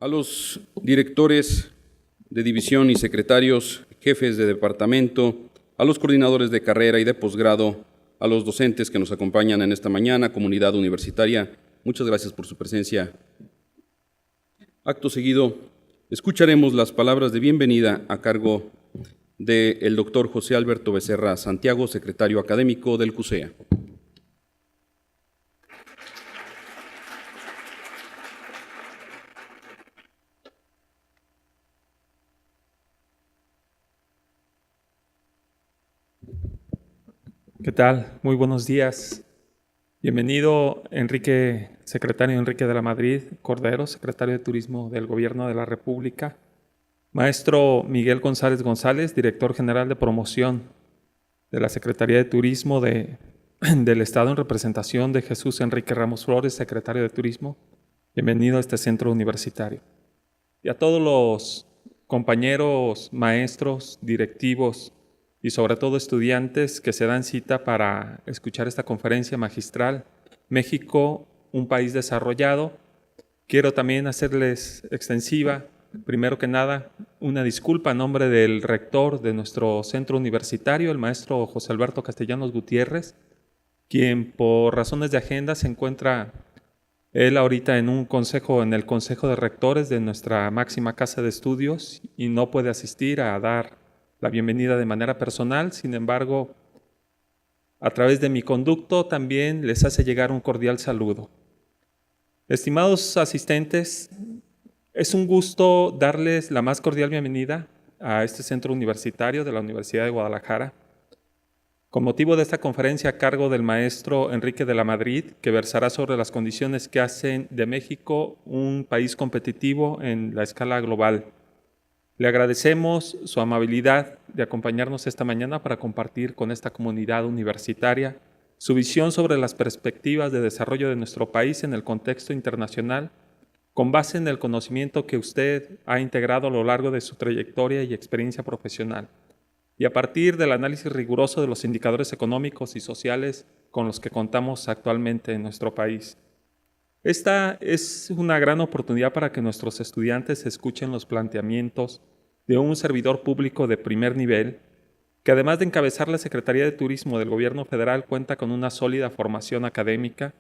a los directores de división y secretarios, jefes de departamento, a los coordinadores de carrera y de posgrado, a los docentes que nos acompañan en esta mañana, comunidad universitaria, muchas gracias por su presencia. Acto seguido, escucharemos las palabras de bienvenida a cargo del doctor José Alberto Becerra Santiago, secretario académico del CUSEA. ¿Qué tal? Muy buenos días. Bienvenido, secretario Enrique de la Madrid Cordero, secretario de Turismo del Gobierno de la República. Maestro Miguel González González, director general de promoción de la Secretaría de Turismo del Estado en representación de Jesús Enrique Ramos Flores, secretario de Turismo. Bienvenido a este centro universitario. Y a todos los compañeros, maestros, directivos, y sobre todo estudiantes que se dan cita para escuchar esta conferencia magistral, México, un país desarrollado. Quiero también hacerles extensiva, primero que nada, una disculpa a nombre del rector de nuestro centro universitario, el maestro José Alberto Castellanos Gutiérrez, quien por razones de agenda se encuentra él ahorita en el consejo de rectores de nuestra máxima casa de estudios y no puede asistir a dar la bienvenida de manera personal. Sin embargo, a través de mi conducto también les hace llegar un cordial saludo. Estimados asistentes, es un gusto darles la más cordial bienvenida a este centro universitario de la Universidad de Guadalajara, con motivo de esta conferencia a cargo del maestro Enrique de la Madrid, que versará sobre las condiciones que hacen de México un país competitivo en la escala global. Le agradecemos su amabilidad de acompañarnos esta mañana para compartir con esta comunidad universitaria su visión sobre las perspectivas de desarrollo de nuestro país en el contexto internacional, con base en el conocimiento que usted ha integrado a lo largo de su trayectoria y experiencia profesional, y a partir del análisis riguroso de los indicadores económicos y sociales con los que contamos actualmente en nuestro país. Esta es una gran oportunidad para que nuestros estudiantes escuchen los planteamientos de un servidor público de primer nivel, que además de encabezar la Secretaría de Turismo del Gobierno Federal, cuenta con una sólida formación académica,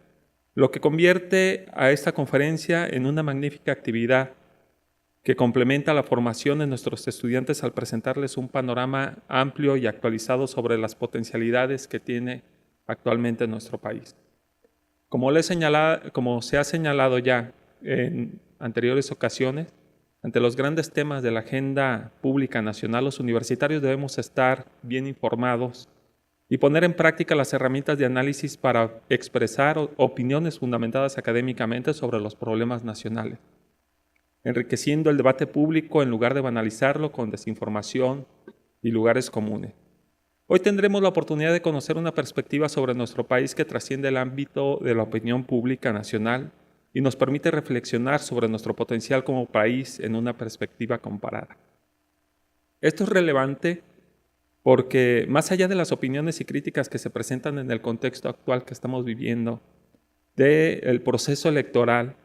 lo que convierte a esta conferencia en una magnífica actividad que complementa la formación de nuestros estudiantes al presentarles un panorama amplio y actualizado sobre las potencialidades que tiene actualmente nuestro país. Como se ha señalado ya en anteriores ocasiones, ante los grandes temas de la agenda pública nacional, los universitarios debemos estar bien informados y poner en práctica las herramientas de análisis para expresar opiniones fundamentadas académicamente sobre los problemas nacionales, enriqueciendo el debate público en lugar de banalizarlo con desinformación y lugares comunes. Hoy tendremos la oportunidad de conocer una perspectiva sobre nuestro país que trasciende el ámbito de la opinión pública nacional y nos permite reflexionar sobre nuestro potencial como país en una perspectiva comparada. Esto es relevante porque, más allá de las opiniones y críticas que se presentan en el contexto actual que estamos viviendo del proceso electoral,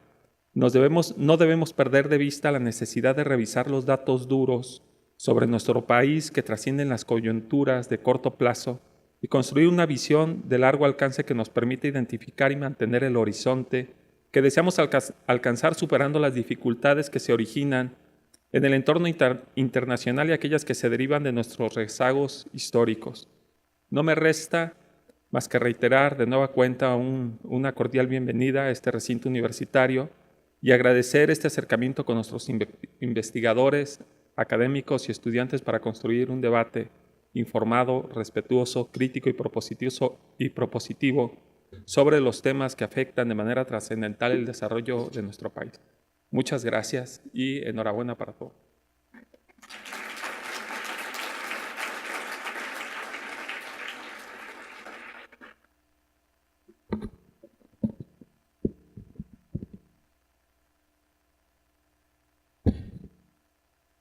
no debemos perder de vista la necesidad de revisar los datos duros sobre nuestro país que trascienden las coyunturas de corto plazo y construir una visión de largo alcance que nos permita identificar y mantener el horizonte que deseamos alcanzar, superando las dificultades que se originan en el entorno internacional y aquellas que se derivan de nuestros rezagos históricos. No me resta más que reiterar de nueva cuenta una cordial bienvenida a este recinto universitario y agradecer este acercamiento con nuestros investigadores, académicos y estudiantes para construir un debate informado, respetuoso, crítico y propositivo sobre los temas que afectan de manera trascendental el desarrollo de nuestro país. Muchas gracias y enhorabuena para todos.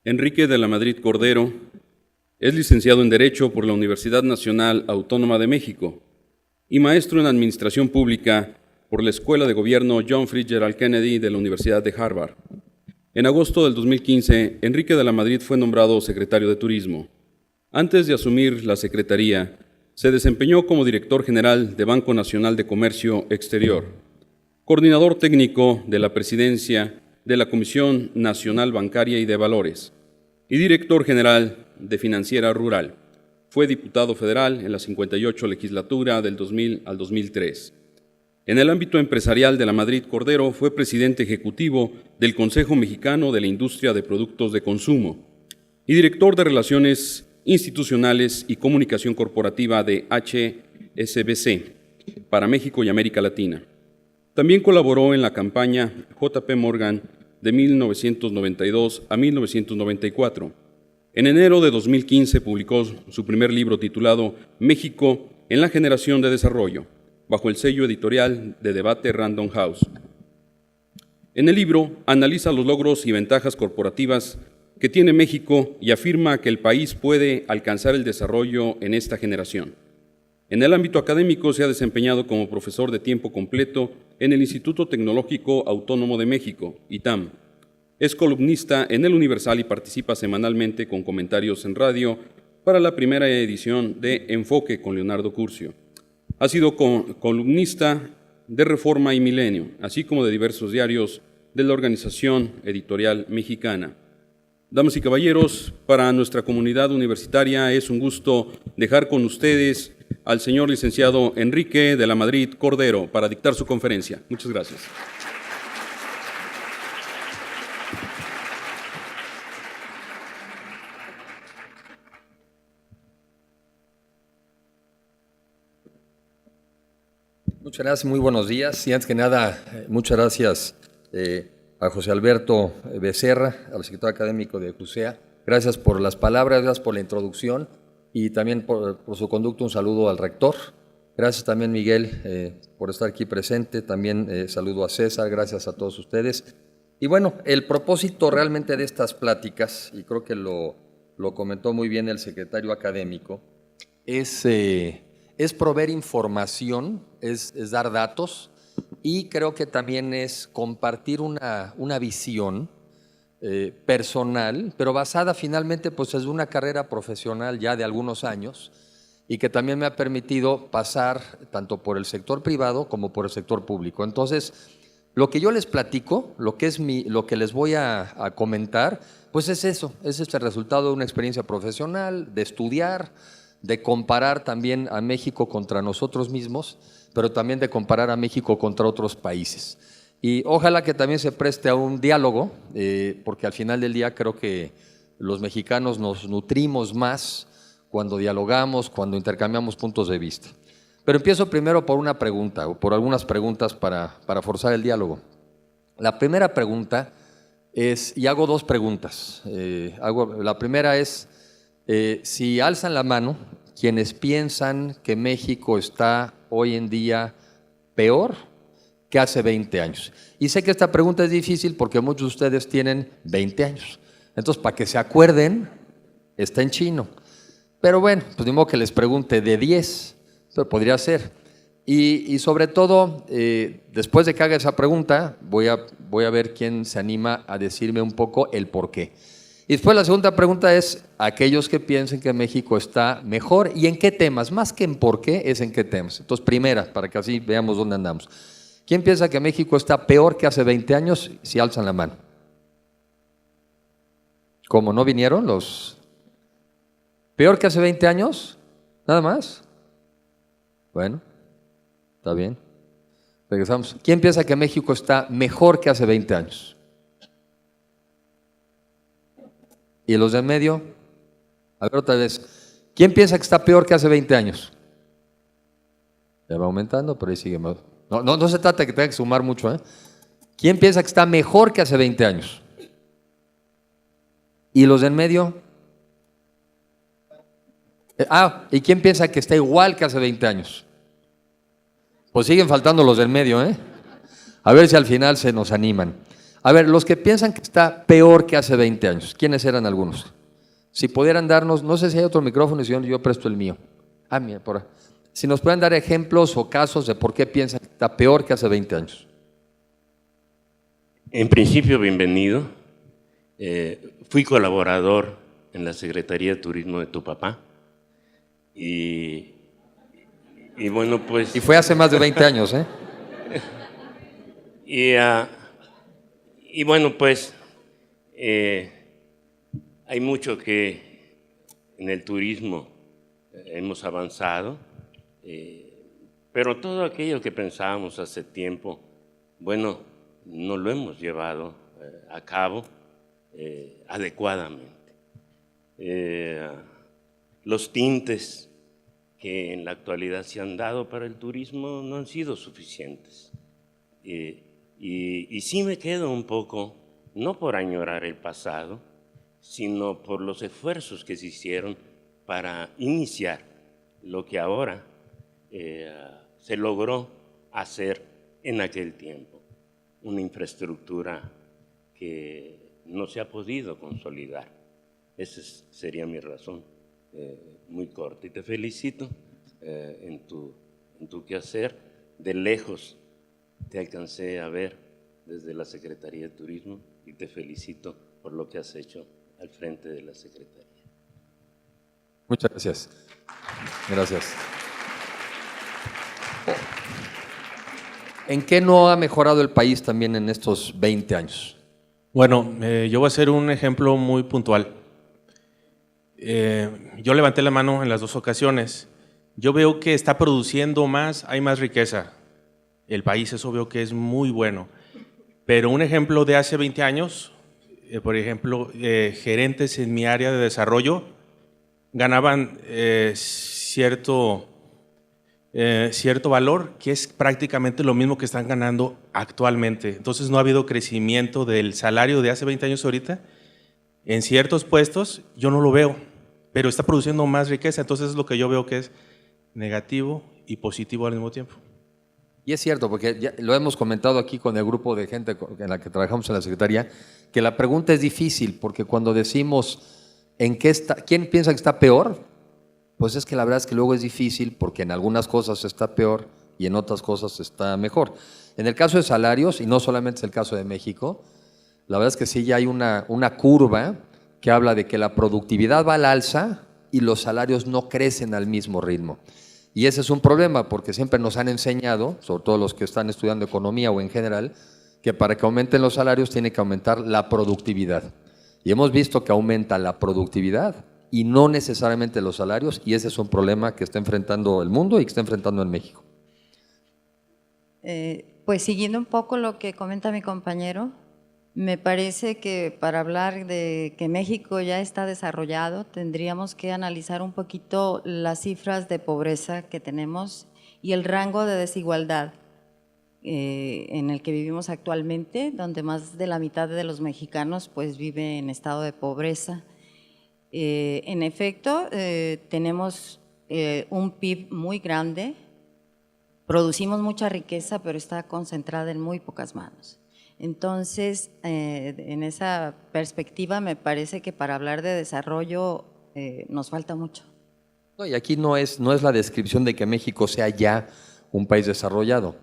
Enrique de la Madrid Cordero es licenciado en Derecho por la Universidad Nacional Autónoma de México y maestro en Administración Pública por la Escuela de Gobierno John Fitzgerald Kennedy de la Universidad de Harvard. En agosto del 2015, Enrique de la Madrid fue nombrado secretario de Turismo. Antes de asumir la secretaría, se desempeñó como director general de Banco Nacional de Comercio Exterior, coordinador técnico de la presidencia de la Comisión Nacional Bancaria y de Valores y director general de Financiera Rural. Fue diputado federal en la 58 legislatura del 2000 al 2003. En el ámbito empresarial de la Madrid Cordero fue presidente ejecutivo del Consejo Mexicano de la Industria de Productos de Consumo y director de Relaciones Institucionales y Comunicación Corporativa de HSBC para México y América Latina. También colaboró en la campaña JP Morgan de 1992 a 1994. En enero de 2015 publicó su primer libro titulado México en la generación de desarrollo, bajo el sello editorial de Debate Random House. En el libro analiza los logros y ventajas corporativas que tiene México y afirma que el país puede alcanzar el desarrollo en esta generación. En el ámbito académico se ha desempeñado como profesor de tiempo completo en el Instituto Tecnológico Autónomo de México, ITAM. Es columnista en El Universal y participa semanalmente con comentarios en radio para la primera edición de Enfoque con Leonardo Curcio. Ha sido columnista de Reforma y Milenio, así como de diversos diarios de la Organización Editorial Mexicana. Damas y caballeros, para nuestra comunidad universitaria es un gusto dejar con ustedes al señor licenciado Enrique de la Madrid Cordero para dictar su conferencia. Muchas gracias. Muchas gracias, muy buenos días. Y antes que nada, muchas gracias a José Alberto Becerra, al secretario académico de CUSEA. Gracias por las palabras, gracias por la introducción y también por su conducto. Un saludo al rector. Gracias también, Miguel, por estar aquí presente. También saludo a César, gracias a todos ustedes. Y bueno, el propósito realmente de estas pláticas, y creo que lo comentó muy bien el secretario académico, es proveer información, es dar datos, y creo que también es compartir una visión personal, pero basada finalmente pues en una carrera profesional ya de algunos años y que también me ha permitido pasar tanto por el sector privado como por el sector público. Entonces, lo que yo les platico, lo que les voy a comentar, pues es eso, es este resultado de una experiencia profesional, de estudiar, de comparar también a México contra nosotros mismos, pero también de comparar a México contra otros países. Y ojalá que también se preste a un diálogo, porque al final del día creo que los mexicanos nos nutrimos más cuando dialogamos, cuando intercambiamos puntos de vista. Pero empiezo primero por una pregunta, o por algunas preguntas para forzar el diálogo. La primera pregunta es, y hago dos preguntas. La primera es, si alzan la mano quienes piensan que México está hoy en día peor que hace 20 años. Y sé que esta pregunta es difícil porque muchos de ustedes tienen 20 años. Entonces, para que se acuerden, está en chino. Pero bueno, pues ni modo que les pregunte de 10, pero podría ser. Y sobre todo, después de que haga esa pregunta, voy a ver quién se anima a decirme un poco el por qué. Y después la segunda pregunta es, aquellos que piensen que México está mejor, ¿y en qué temas? Más que en por qué, es en qué temas. Entonces, primera, para que así veamos dónde andamos. ¿Quién piensa que México está peor que hace 20 años? Si alzan la mano. ¿Cómo no vinieron los? ¿Peor que hace 20 años? ¿Nada más? Bueno, está bien. Regresamos. ¿Quién piensa que México está mejor que hace 20 años? ¿Y los de en medio? A ver otra vez. ¿Quién piensa que está peor que hace 20 años? Ya va aumentando, pero ahí sigue más. No se trata de que tenga que sumar mucho, ¿eh? ¿Quién piensa que está mejor que hace 20 años? ¿Y los de en medio? ¿Y quién piensa que está igual que hace 20 años? Pues siguen faltando los del medio, ¿eh? A ver si al final se nos animan. A ver, los que piensan que está peor que hace 20 años, ¿quiénes eran algunos? Si pudieran darnos, no sé si hay otro micrófono, si yo presto el mío. Mira, por ahí. Si nos pueden dar ejemplos o casos de por qué piensan que está peor que hace 20 años. En principio, bienvenido. Fui colaborador en la Secretaría de Turismo de tu papá y bueno, pues... Y fue hace más de 20 años, ¿eh? Y bueno, pues hay mucho que en el turismo hemos avanzado, pero todo aquello que pensábamos hace tiempo, bueno, no lo hemos llevado a cabo adecuadamente. Los tintes que en la actualidad se han dado para el turismo no han sido suficientes. Y sí me quedo un poco, no por añorar el pasado, sino por los esfuerzos que se hicieron para iniciar lo que ahora se logró hacer en aquel tiempo. Una infraestructura que no se ha podido consolidar. Esa sería mi razón, muy corta. Y te felicito en tu quehacer. De lejos te alcancé a ver desde la Secretaría de Turismo y te felicito por lo que has hecho al frente de la Secretaría. Muchas gracias. Gracias. ¿En qué no ha mejorado el país también en estos 20 años? Bueno, yo voy a hacer un ejemplo muy puntual. Yo levanté la mano en las dos ocasiones. Yo veo que está produciendo más, hay más riqueza. El país, eso veo que es muy bueno. Pero un ejemplo de hace 20 años, por ejemplo, gerentes en mi área de desarrollo ganaban cierto valor, que es prácticamente lo mismo que están ganando actualmente. Entonces no ha habido crecimiento del salario de hace 20 años ahorita. En ciertos puestos yo no lo veo, pero está produciendo más riqueza. Entonces es lo que yo veo que es negativo y positivo al mismo tiempo. Y es cierto, porque ya lo hemos comentado aquí con el grupo de gente en la que trabajamos en la Secretaría, que la pregunta es difícil, porque cuando decimos ¿en qué está, quién piensa que está peor? Pues es que la verdad es que luego es difícil, porque en algunas cosas está peor y en otras cosas está mejor. En el caso de salarios, y no solamente es el caso de México, la verdad es que sí ya hay una curva que habla de que la productividad va al alza y los salarios no crecen al mismo ritmo. Y ese es un problema, porque siempre nos han enseñado, sobre todo los que están estudiando economía o en general, que para que aumenten los salarios tiene que aumentar la productividad. Y hemos visto que aumenta la productividad y no necesariamente los salarios, y ese es un problema que está enfrentando el mundo y que está enfrentando en México. Pues siguiendo un poco lo que comenta mi compañero, me parece que para hablar de que México ya está desarrollado, tendríamos que analizar un poquito las cifras de pobreza que tenemos y el rango de desigualdad en el que vivimos actualmente, donde más de la mitad de los mexicanos pues vive en estado de pobreza. En efecto, tenemos un PIB muy grande, producimos mucha riqueza, pero está concentrada en muy pocas manos. Entonces, en esa perspectiva, me parece que para hablar de desarrollo nos falta mucho. No, y aquí no es la descripción de que México sea ya un país desarrollado,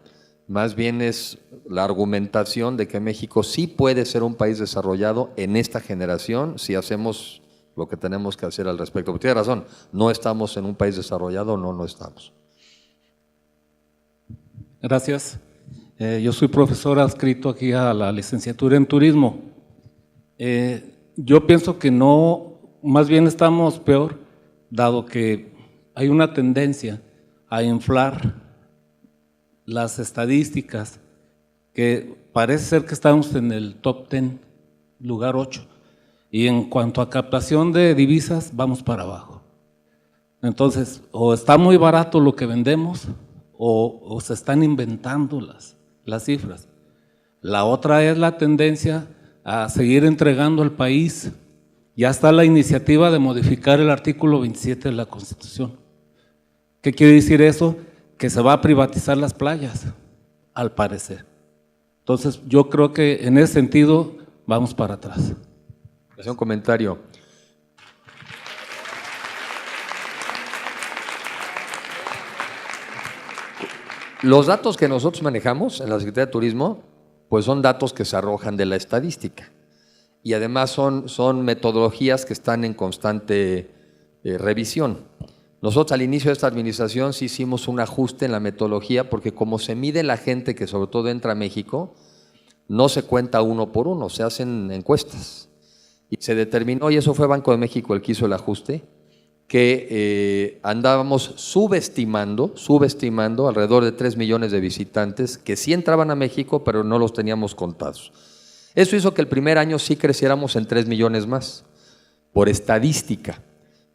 más bien es la argumentación de que México sí puede ser un país desarrollado en esta generación si hacemos lo que tenemos que hacer al respecto. Porque tiene razón, no estamos en un país desarrollado, no estamos. Gracias. Yo soy profesor adscrito aquí a la licenciatura en turismo. Yo pienso que no, más bien estamos peor, dado que hay una tendencia a inflar las estadísticas, que parece ser que estamos en el top 10, lugar 8, y en cuanto a captación de divisas vamos para abajo. Entonces, o está muy barato lo que vendemos, o se están inventando las cifras. La otra es la tendencia a seguir entregando al país. Ya está la iniciativa de modificar el artículo 27 de la Constitución. ¿Qué quiere decir eso? Que se va a privatizar las playas, al parecer. Entonces, yo creo que en ese sentido vamos para atrás. Un comentario. Los datos que nosotros manejamos en la Secretaría de Turismo, pues son datos que se arrojan de la estadística. y además son metodologías que están en constante revisión. Nosotros al inicio de esta administración sí hicimos un ajuste en la metodología porque como se mide la gente que sobre todo entra a México, no se cuenta uno por uno, se hacen encuestas. Y se determinó, y eso fue Banco de México el que hizo el ajuste, que andábamos subestimando alrededor de 3 millones de visitantes que sí entraban a México, pero no los teníamos contados. Eso hizo que el primer año sí creciéramos en 3 millones más, por estadística.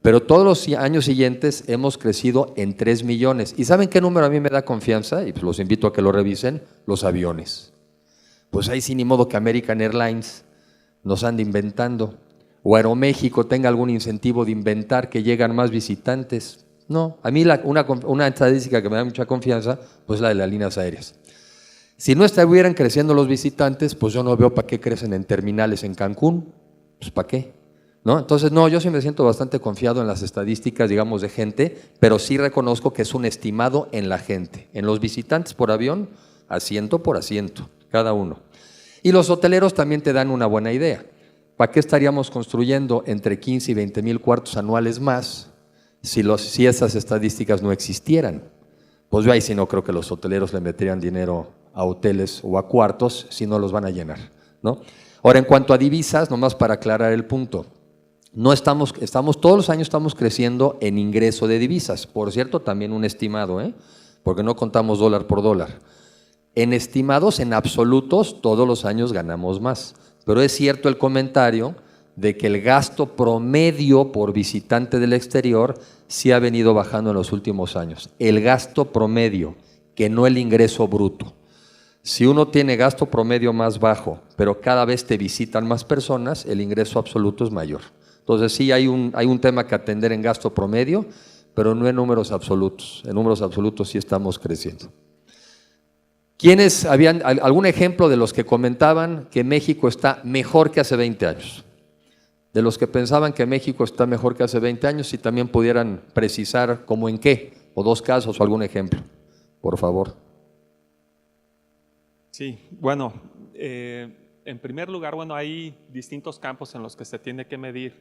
Pero todos los años siguientes hemos crecido en 3 millones. ¿Y saben qué número a mí me da confianza? Y pues los invito a que lo revisen, los aviones. Pues ahí sí ni modo que American Airlines nos ande inventando. O Aeroméxico tenga algún incentivo de inventar que llegan más visitantes. No, a mí una estadística que me da mucha confianza, pues la de las líneas aéreas. Si no estuvieran creciendo los visitantes, pues yo no veo para qué crecen en terminales en Cancún. Pues ¿para qué? ¿No? Entonces, no, yo sí me siento bastante confiado en las estadísticas, digamos, de gente, pero sí reconozco que es un estimado en la gente. En los visitantes por avión, asiento por asiento, cada uno. Y los hoteleros también te dan una buena idea. ¿Para qué estaríamos construyendo entre 15 y 20 mil cuartos anuales más si esas estadísticas no existieran? Pues yo ahí sí no creo que los hoteleros le meterían dinero a hoteles o a cuartos si no los van a llenar, ¿no? Ahora, en cuanto a divisas, nomás para aclarar el punto, no estamos todos los años estamos creciendo en ingreso de divisas. Por cierto, también un estimado, porque no contamos dólar por dólar. En estimados, en absolutos, todos los años ganamos más. Pero es cierto el comentario de que el gasto promedio por visitante del exterior sí ha venido bajando en los últimos años. El gasto promedio, que no el ingreso bruto. Si uno tiene gasto promedio más bajo, pero cada vez te visitan más personas, el ingreso absoluto es mayor. Entonces sí hay un tema que atender en gasto promedio, pero no en números absolutos. En números absolutos sí estamos creciendo. ¿Quiénes habían algún ejemplo de los que comentaban que México está mejor que hace 20 años? De los que pensaban que México está mejor que hace 20 años, si también pudieran precisar cómo en qué, o 2 casos o algún ejemplo, por favor. Sí, bueno, en primer lugar, bueno, hay distintos campos en los que se tiene que medir.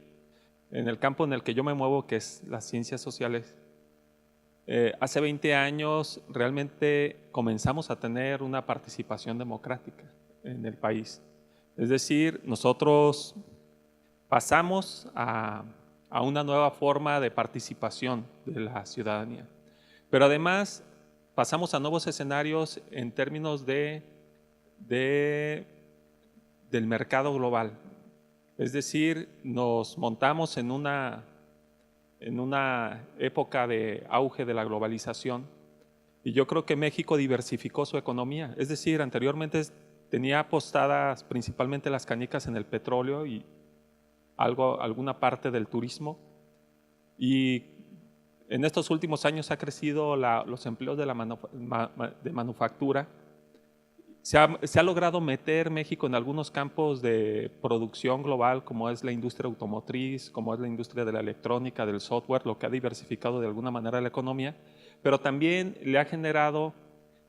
En el campo en el que yo me muevo, que es las ciencias sociales, hace 20 años realmente comenzamos a tener una participación democrática en el país. Es decir, nosotros pasamos a una nueva forma de participación de la ciudadanía. Pero además pasamos a nuevos escenarios en términos del mercado global. Es decir, nos montamos en una época de auge de la globalización y yo creo que México diversificó su economía. Es decir, anteriormente tenía apostadas principalmente las canicas en el petróleo y alguna parte del turismo, y en estos últimos años ha crecido los empleos de manufactura. Se ha logrado meter México en algunos campos de producción global, como es la industria automotriz, como es la industria de la electrónica, del software, lo que ha diversificado de alguna manera la economía, pero también le ha generado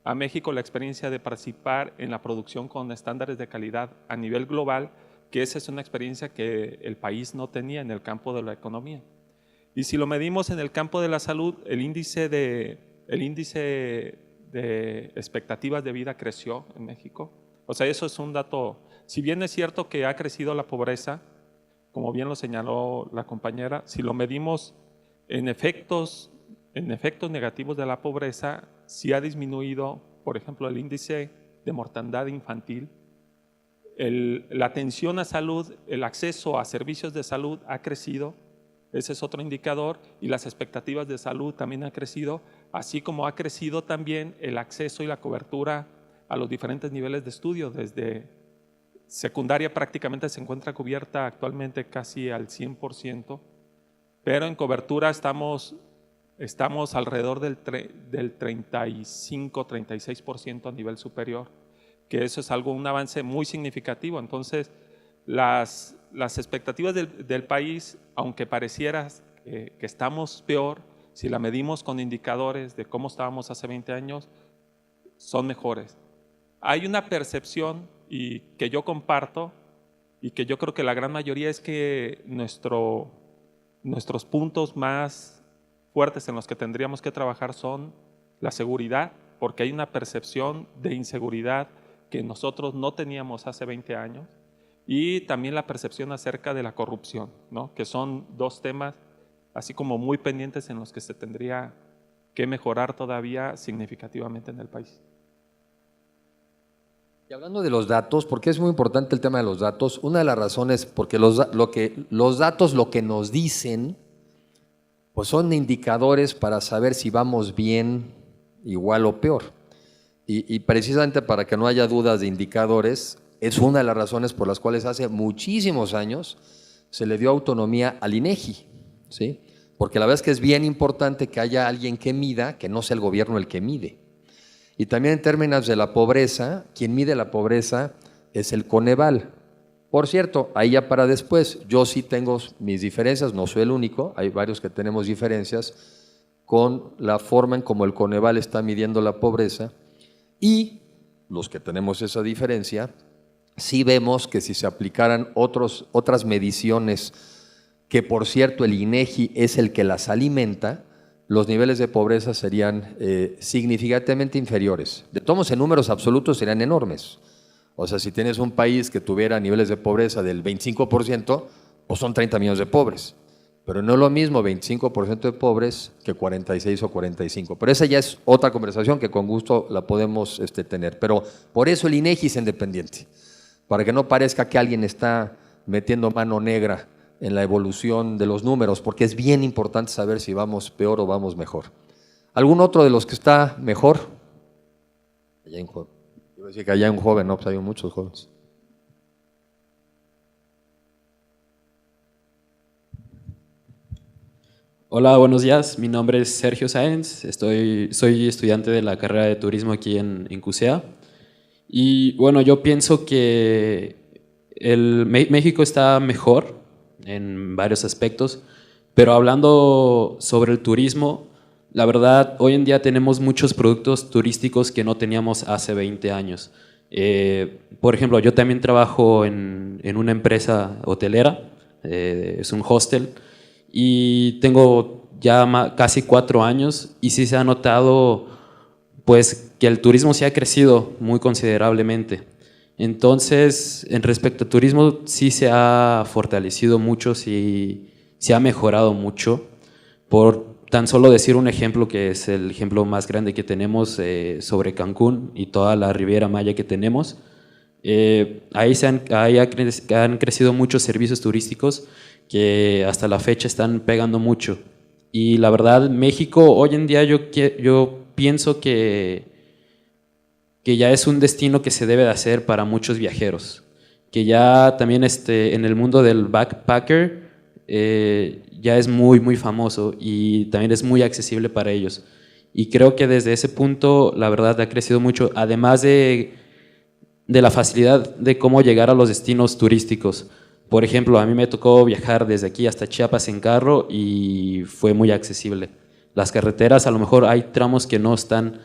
a México la experiencia de participar en la producción con estándares de calidad a nivel global, que esa es una experiencia que el país no tenía en el campo de la economía. Y si lo medimos en el campo de la salud, el índice de expectativas de vida creció en México. O sea, eso es un dato. Si bien es cierto que ha crecido la pobreza, como bien lo señaló la compañera, si lo medimos en efectos negativos de la pobreza, sí ha disminuido, por ejemplo, el índice de mortandad infantil. La atención a salud, el acceso a servicios de salud ha crecido, ese es otro indicador, y las expectativas de salud también han crecido, así como ha crecido también el acceso y la cobertura a los diferentes niveles de estudio. Desde secundaria prácticamente se encuentra cubierta actualmente casi al 100%, pero en cobertura estamos alrededor del 35-36% a nivel superior, que eso es un avance muy significativo. Entonces, las expectativas del país, aunque pareciera que estamos peor, si la medimos con indicadores de cómo estábamos hace 20 años, son mejores. Hay una percepción y que yo comparto y que yo creo que la gran mayoría es que nuestros puntos más fuertes en los que tendríamos que trabajar son la seguridad, porque hay una percepción de inseguridad que nosotros no teníamos hace 20 años, y también la percepción acerca de la corrupción, ¿no? Que son dos temas así como muy pendientes en los que se tendría que mejorar todavía significativamente en el país. Y hablando de los datos, porque es muy importante el tema de los datos, una de las razones, porque los datos lo que nos dicen, pues son indicadores para saber si vamos bien, igual o peor. Y precisamente para que no haya dudas de indicadores, es una de las razones por las cuales hace muchísimos años se le dio autonomía al INEGI, ¿sí? Porque la verdad es que es bien importante que haya alguien que mida, que no sea el gobierno el que mide. Y también en términos de la pobreza, quien mide la pobreza es el Coneval. Por cierto, ahí ya para después, yo sí tengo mis diferencias, no soy el único, hay varios que tenemos diferencias con la forma en cómo el Coneval está midiendo la pobreza, y los que tenemos esa diferencia, sí vemos que si se aplicaran otras mediciones, que por cierto el INEGI es el que las alimenta, los niveles de pobreza serían significativamente inferiores. De todos modos, en números absolutos serían enormes. O sea, si tienes un país que tuviera niveles de pobreza del 25%, pues son 30 millones de pobres. Pero no es lo mismo 25% de pobres que 46 o 45. Pero esa ya es otra conversación que con gusto la podemos tener. Pero por eso el INEGI es independiente, para que no parezca que alguien está metiendo mano negra en la evolución de los números, porque es bien importante saber si vamos peor o vamos mejor. ¿Algún otro de los que está mejor? Allá hay un joven. Yo iba a decir que allá hay un joven, no, pues hay muchos jóvenes. Hola, buenos días. Mi nombre es Sergio Sáenz. Soy estudiante de la carrera de turismo aquí en CUSEA. Y bueno, yo pienso que México está mejor en varios aspectos, pero hablando sobre el turismo, la verdad, hoy en día tenemos muchos productos turísticos que no teníamos hace 20 años. Por ejemplo, yo también trabajo en una empresa hotelera, es un hostel, y tengo ya casi 4 años, y sí se ha notado pues, que el turismo sí ha crecido muy considerablemente. Entonces, en respecto al turismo, sí se ha fortalecido mucho, sí se ha mejorado mucho. Por tan solo decir un ejemplo, que es el ejemplo más grande que tenemos sobre Cancún y toda la Riviera Maya que tenemos, ahí han crecido muchos servicios turísticos que hasta la fecha están pegando mucho. Y la verdad, México hoy en día yo pienso que ya es un destino que se debe de hacer para muchos viajeros, que ya también en el mundo del backpacker ya es muy, muy famoso y también es muy accesible para ellos. Y creo que desde ese punto, la verdad, ha crecido mucho, además de la facilidad de cómo llegar a los destinos turísticos. Por ejemplo, a mí me tocó viajar desde aquí hasta Chiapas en carro y fue muy accesible. Las carreteras, a lo mejor hay tramos que no están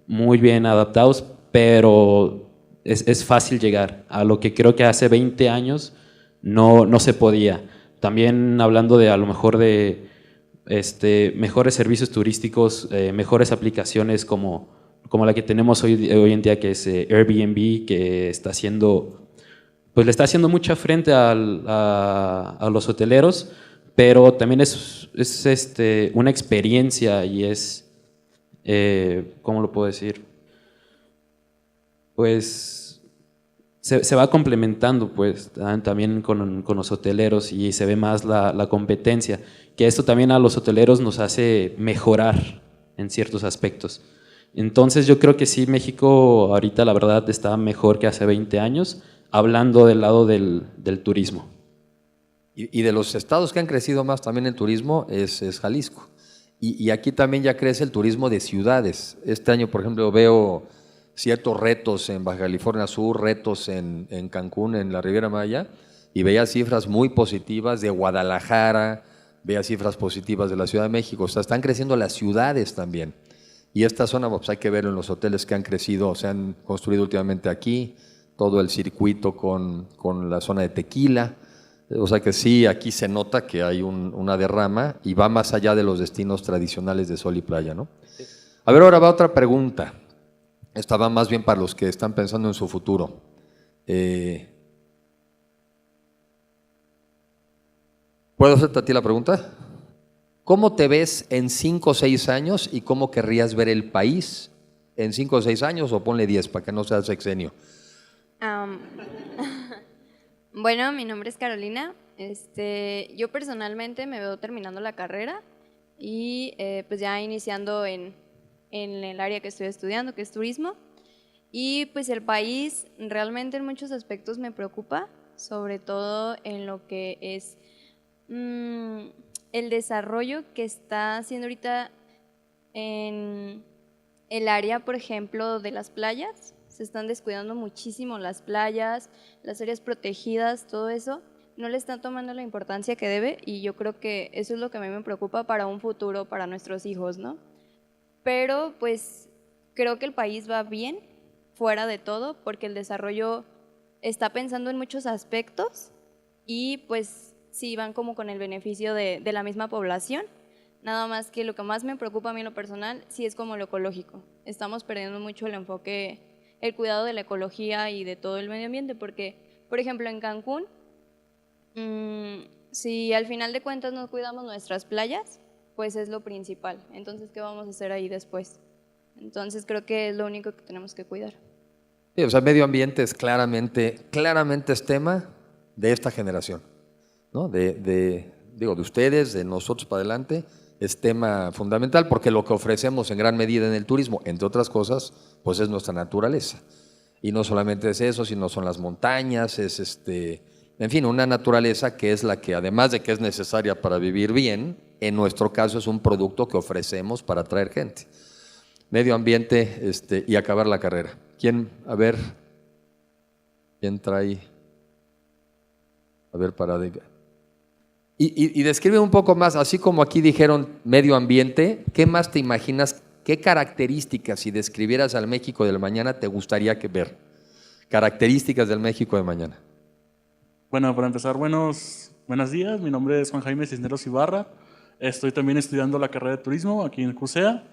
muy bien adaptados, pero es fácil llegar, a lo que creo que hace 20 años no se podía. También hablando de a lo mejor de mejores servicios turísticos, mejores aplicaciones como la que tenemos hoy en día, que es Airbnb, que está haciendo, pues le está haciendo mucha frente a los hoteleros, pero también es una experiencia y es, ¿cómo lo puedo decir? Pues se va complementando pues también con los hoteleros y se ve más la competencia, que esto también a los hoteleros nos hace mejorar en ciertos aspectos. Entonces yo creo que sí, México ahorita la verdad está mejor que hace 20 años, hablando del lado del turismo. Y de los estados que han crecido más también en turismo es Jalisco. Y aquí también ya crece el turismo de ciudades. Este año, por ejemplo, veo ciertos retos en Baja California Sur, retos en Cancún, en la Riviera Maya, y veía cifras muy positivas de Guadalajara, veía cifras positivas de la Ciudad de México. O sea, están creciendo las ciudades también. Y esta zona, pues hay que verlo en los hoteles que han crecido, se han construido últimamente aquí, todo el circuito con la zona de Tequila. O sea que sí, aquí se nota que hay una derrama y va más allá de los destinos tradicionales de sol y playa, ¿no? A ver, ahora va otra pregunta. Esta va más bien para los que están pensando en su futuro. ¿Puedo hacerte a ti la pregunta? ¿Cómo te ves en 5 o 6 años y cómo querrías ver el país en 5 o 6 años? O ponle 10 para que no sea sexenio. Bueno, mi nombre es Carolina. Yo personalmente me veo terminando la carrera y pues ya iniciando en el área que estoy estudiando, que es turismo. Y pues el país realmente en muchos aspectos me preocupa, sobre todo en lo que es el desarrollo que está haciendo ahorita en el área, por ejemplo, de las playas. Se están descuidando muchísimo las playas, las áreas protegidas, todo eso. No le están tomando la importancia que debe y yo creo que eso es lo que a mí me preocupa para un futuro, para nuestros hijos, ¿no? Pero pues creo que el país va bien, fuera de todo, porque el desarrollo está pensando en muchos aspectos y pues sí van como con el beneficio de la misma población. Nada más que lo que más me preocupa a mí en lo personal sí es como lo ecológico. Estamos perdiendo mucho el enfoque, el cuidado de la ecología y de todo el medio ambiente, porque, por ejemplo, en Cancún, si al final de cuentas no cuidamos nuestras playas, pues es lo principal. Entonces, ¿qué vamos a hacer ahí después? Entonces, creo que es lo único que tenemos que cuidar. Sí, o sea, medio ambiente es claramente es tema de esta generación, ¿no? De ustedes, de nosotros para adelante, es tema fundamental porque lo que ofrecemos en gran medida en el turismo, entre otras cosas, pues es nuestra naturaleza. Y no solamente es eso, sino son las montañas, es en fin, una naturaleza que es la que, además de que es necesaria para vivir bien, en nuestro caso es un producto que ofrecemos para atraer gente. Medio ambiente y acabar la carrera. ¿Quién? A ver, ¿quién trae? A ver, para... Y describe un poco más, así como aquí dijeron medio ambiente, ¿qué más te imaginas? ¿Qué características, si describieras al México del mañana, te gustaría ver? Características del México de mañana. Bueno, para empezar, buenos días. Mi nombre es Juan Jaime Cisneros Ibarra. Estoy también estudiando la carrera de turismo aquí en CUSEA.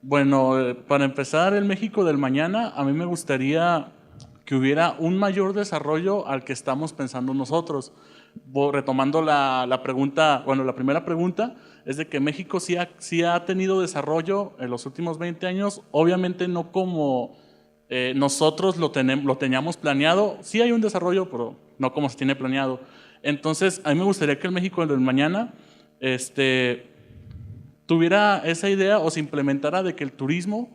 Bueno, para empezar, el México del mañana, a mí me gustaría que hubiera un mayor desarrollo al que estamos pensando nosotros. Retomando la pregunta, bueno, la primera pregunta es de que México sí ha tenido desarrollo en los últimos 20 años, obviamente no como nosotros lo teníamos planeado. Sí hay un desarrollo, pero no como se tiene planeado. Entonces, a mí me gustaría que el México del mañana tuviera esa idea o se implementara de que el turismo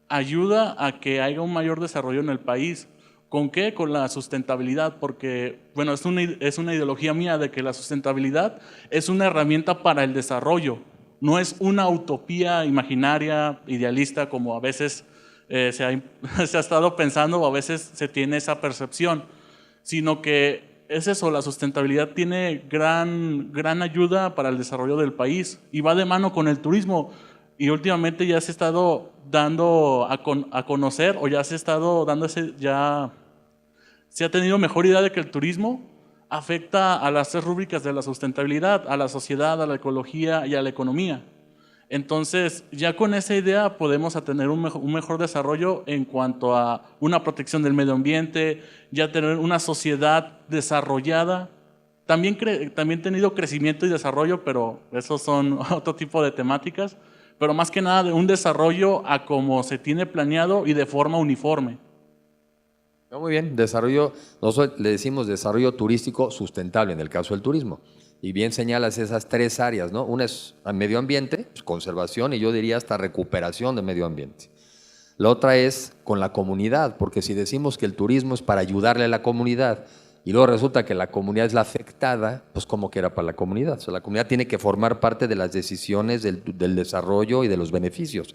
ayuda a que haya un mayor desarrollo en el país. ¿Con qué? Con la sustentabilidad, porque, bueno, es una ideología mía de que la sustentabilidad es una herramienta para el desarrollo, no es una utopía imaginaria, idealista, como a veces se ha estado pensando o a veces se tiene esa percepción, sino que es eso, la sustentabilidad tiene gran ayuda para el desarrollo del país y va de mano con el turismo. Y últimamente ya se ha estado dando a conocer o ya se ha estado dando se ha tenido mejor idea de que el turismo afecta a las 3 rúbricas de la sustentabilidad, a la sociedad, a la ecología y a la economía. Entonces, ya con esa idea podemos tener un mejor desarrollo en cuanto a una protección del medio ambiente, ya tener una sociedad desarrollada. También tenido crecimiento y desarrollo, pero esos son otro tipo de temáticas. Pero más que nada de un desarrollo a como se tiene planeado y de forma uniforme. Muy bien, nosotros le decimos desarrollo turístico sustentable en el caso del turismo. Y bien señalas esas 3 áreas, ¿no? Una es medio ambiente, conservación y yo diría hasta recuperación de medio ambiente. La otra es con la comunidad, porque si decimos que el turismo es para ayudarle a la comunidad y luego resulta que la comunidad es la afectada, pues ¿cómo que era para la comunidad? O sea, la comunidad tiene que formar parte de las decisiones del desarrollo y de los beneficios.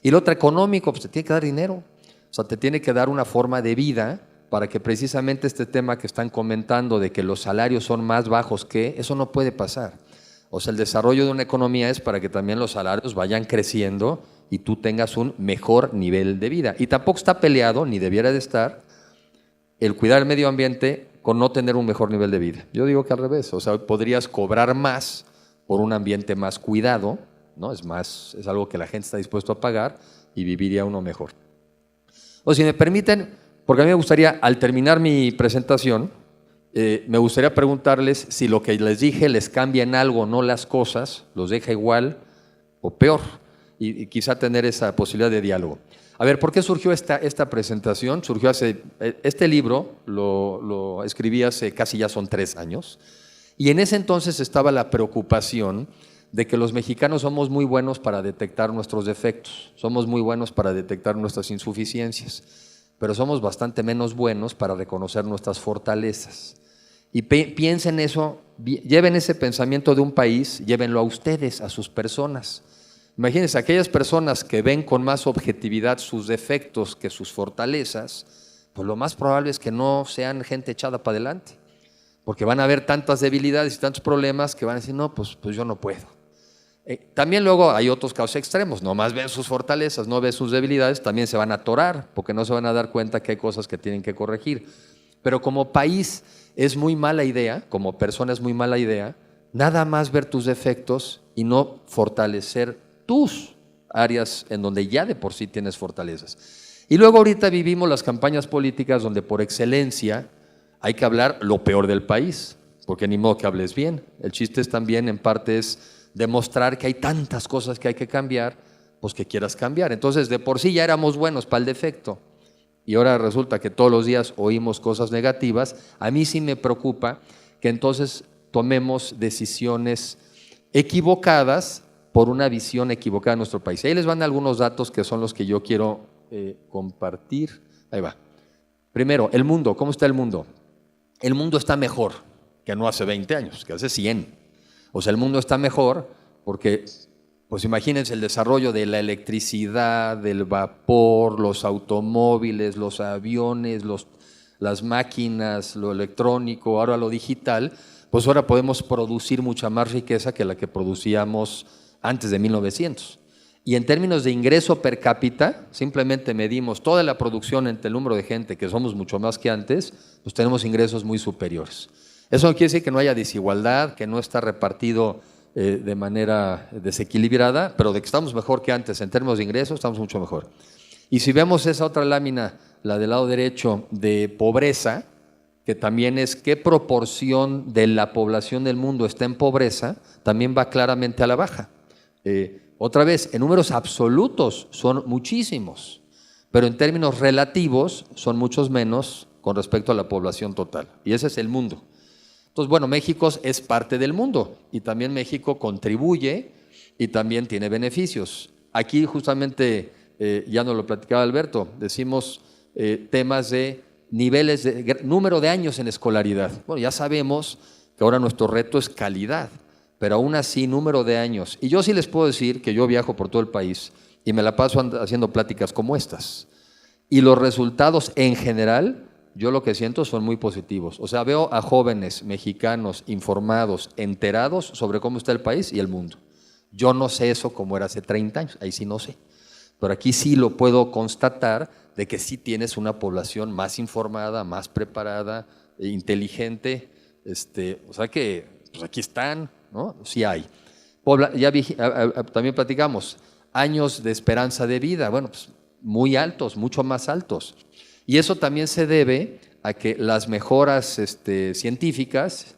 Y la otra económico, pues te tiene que dar dinero. O sea, te tiene que dar una forma de vida para que precisamente este tema que están comentando de que los salarios son más bajos eso no puede pasar. O sea, el desarrollo de una economía es para que también los salarios vayan creciendo y tú tengas un mejor nivel de vida. Y tampoco está peleado, ni debiera de estar, el cuidar el medio ambiente con no tener un mejor nivel de vida. Yo digo que al revés, o sea, podrías cobrar más por un ambiente más cuidado, ¿no? Es algo que la gente está dispuesto a pagar y viviría uno mejor. O si me permiten, porque a mí me gustaría, al terminar mi presentación, me gustaría preguntarles si lo que les dije les cambia en algo o no las cosas, los deja igual o peor, y quizá tener esa posibilidad de diálogo. A ver, ¿por qué surgió esta presentación? Surgió este libro lo escribí hace casi ya son 3 años, y en ese entonces estaba la preocupación de que los mexicanos somos muy buenos para detectar nuestros defectos, somos muy buenos para detectar nuestras insuficiencias, pero somos bastante menos buenos para reconocer nuestras fortalezas. Y piensen eso, lleven ese pensamiento de un país, llévenlo a ustedes, a sus personas. Imagínense, aquellas personas que ven con más objetividad sus defectos que sus fortalezas, pues lo más probable es que no sean gente echada para adelante, porque van a ver tantas debilidades y tantos problemas que van a decir, no, pues yo no puedo. También luego hay otros casos extremos, nomás ven sus fortalezas, no ven sus debilidades, también se van a atorar, porque no se van a dar cuenta que hay cosas que tienen que corregir. Pero como país es muy mala idea, como persona es muy mala idea, nada más ver tus defectos y no fortalecer tus áreas en donde ya de por sí tienes fortalezas. Y luego ahorita vivimos las campañas políticas donde por excelencia hay que hablar lo peor del país, porque ni modo que hables bien. El chiste es también en parte es demostrar que hay tantas cosas que hay que cambiar, pues que quieras cambiar. Entonces de por sí ya éramos buenos para el defecto y ahora resulta que todos los días oímos cosas negativas. A mí sí me preocupa que entonces tomemos decisiones equivocadas por una visión equivocada de nuestro país. Ahí les van algunos datos que son los que yo quiero compartir. Ahí va. Primero, el mundo. ¿Cómo está el mundo? El mundo está mejor que no hace 20 años, que hace 100. O sea, el mundo está mejor porque, pues imagínense el desarrollo de la electricidad, del vapor, los automóviles, los aviones, las máquinas, lo electrónico, ahora lo digital, pues ahora podemos producir mucha más riqueza que la que producíamos antes de 1900. Y en términos de ingreso per cápita, simplemente medimos toda la producción entre el número de gente, que somos mucho más que antes, pues tenemos ingresos muy superiores. Eso no quiere decir que no haya desigualdad, que no está repartido de manera desequilibrada, pero de que estamos mejor que antes en términos de ingresos, estamos mucho mejor. Y si vemos esa otra lámina, la del lado derecho, de pobreza, que también es qué proporción de la población del mundo está en pobreza, también va claramente a la baja. Otra vez, en números absolutos son muchísimos, pero en términos relativos son muchos menos con respecto a la población total. Y ese es el mundo. Entonces, bueno, México es parte del mundo y también México contribuye y también tiene beneficios. Aquí justamente, ya nos lo platicaba Alberto, decimos temas de niveles, número de años en escolaridad. Bueno, ya sabemos que ahora nuestro reto es calidad, pero aún así número de años. Y yo sí les puedo decir que yo viajo por todo el país y me la paso haciendo pláticas como estas. Y los resultados en general, yo lo que siento son muy positivos. O sea, veo a jóvenes mexicanos informados, enterados sobre cómo está el país y el mundo. Yo no sé eso como era hace 30 años, ahí sí no sé. Pero aquí sí lo puedo constatar de que sí tienes una población más informada, más preparada, inteligente. O sea que pues aquí están, ¿no? Sí hay. También platicamos, años de esperanza de vida, bueno, pues muy altos, mucho más altos. Y eso también se debe a que las mejoras científicas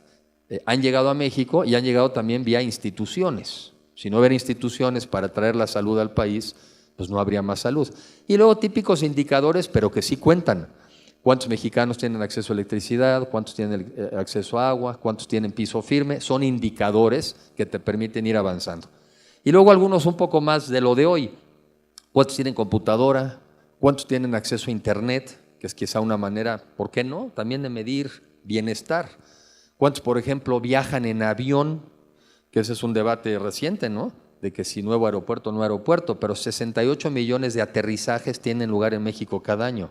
han llegado a México y han llegado también vía instituciones. Si no hubiera instituciones para traer la salud al país, pues no habría más salud. Y luego típicos indicadores, pero que sí cuentan. ¿Cuántos mexicanos tienen acceso a electricidad? ¿Cuántos tienen acceso a agua? ¿Cuántos tienen piso firme? Son indicadores que te permiten ir avanzando. Y luego algunos un poco más de lo de hoy. ¿Cuántos tienen computadora? ¿Cuántos tienen acceso a internet? Que es quizá una manera, ¿por qué no?, también de medir bienestar. ¿Cuántos, por ejemplo, viajan en avión? Que ese es un debate reciente, ¿no?, de que si nuevo aeropuerto o no aeropuerto, pero 68 millones de aterrizajes tienen lugar en México cada año.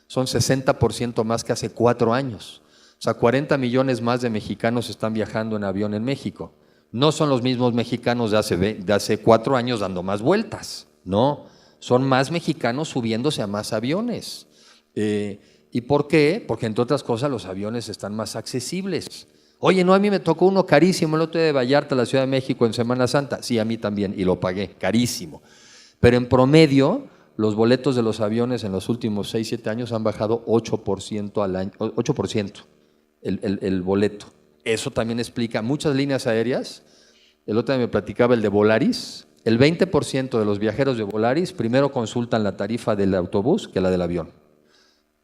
Son 60% más que hace 4 años. O sea, 40 millones más de mexicanos están viajando en avión en México. No son los mismos mexicanos de hace 4 años dando más vueltas, no. Son más mexicanos subiéndose a más aviones. ¿Y por qué? Porque entre otras cosas los aviones están más accesibles. Oye, no, a mí me tocó uno carísimo el otro día de Vallarta, la Ciudad de México, en Semana Santa. Sí, a mí también, y lo pagué, carísimo. Pero en promedio, los boletos de los aviones en los últimos 6, 7 años han bajado 8% al año, 8% el boleto. Eso también explica muchas líneas aéreas. El otro día me platicaba el de Volaris. El 20% de los viajeros de Volaris primero consultan la tarifa del autobús que la del avión.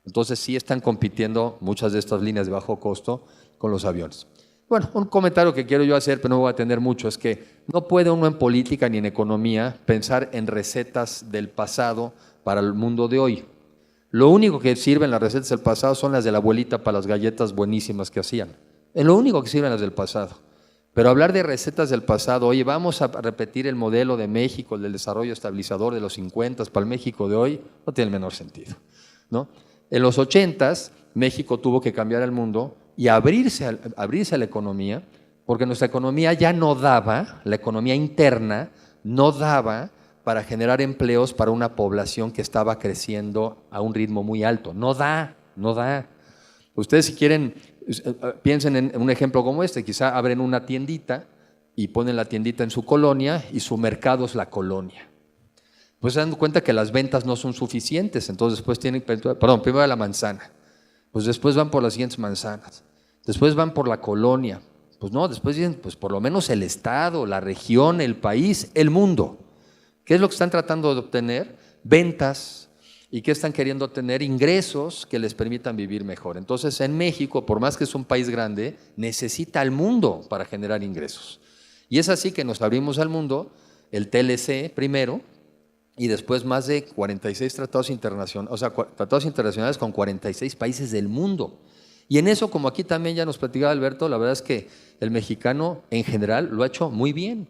Entonces sí están compitiendo muchas de estas líneas de bajo costo con los aviones. Bueno, un comentario que quiero yo hacer, pero no voy a atender mucho, es que no puede uno en política ni en economía pensar en recetas del pasado para el mundo de hoy. Lo único que sirven las recetas del pasado son las de la abuelita para las galletas buenísimas que hacían. Es lo único que sirven las del pasado. Pero hablar de recetas del pasado, oye, vamos a repetir el modelo de México, el del desarrollo estabilizador de los 50 para el México de hoy, no tiene el menor sentido, ¿no? En los 80s, México tuvo que cambiar el mundo y abrirse a la economía, porque nuestra economía ya no daba, la economía interna no daba para generar empleos para una población que estaba creciendo a un ritmo muy alto. No da. Ustedes, si quieren, piensen en un ejemplo como este, quizá abren una tiendita y ponen la tiendita en su colonia y su mercado es la colonia. Pues se dan cuenta que las ventas no son suficientes, entonces después tienen, primero la manzana, pues después van por las siguientes manzanas, después van por la colonia, pues no, después dicen, pues por lo menos el estado, la región, el país, el mundo. ¿Qué es lo que están tratando de obtener? Ventas. ¿Y qué están queriendo obtener? Ingresos que les permitan vivir mejor. Entonces en México, por más que es un país grande, necesita al mundo para generar ingresos. Y es así que nos abrimos al mundo, el TLC primero, y después más de 46 tratados internacionales, o sea, tratados internacionales con 46 países del mundo. Y en eso, como aquí también ya nos platicaba Alberto, la verdad es que el mexicano en general lo ha hecho muy bien.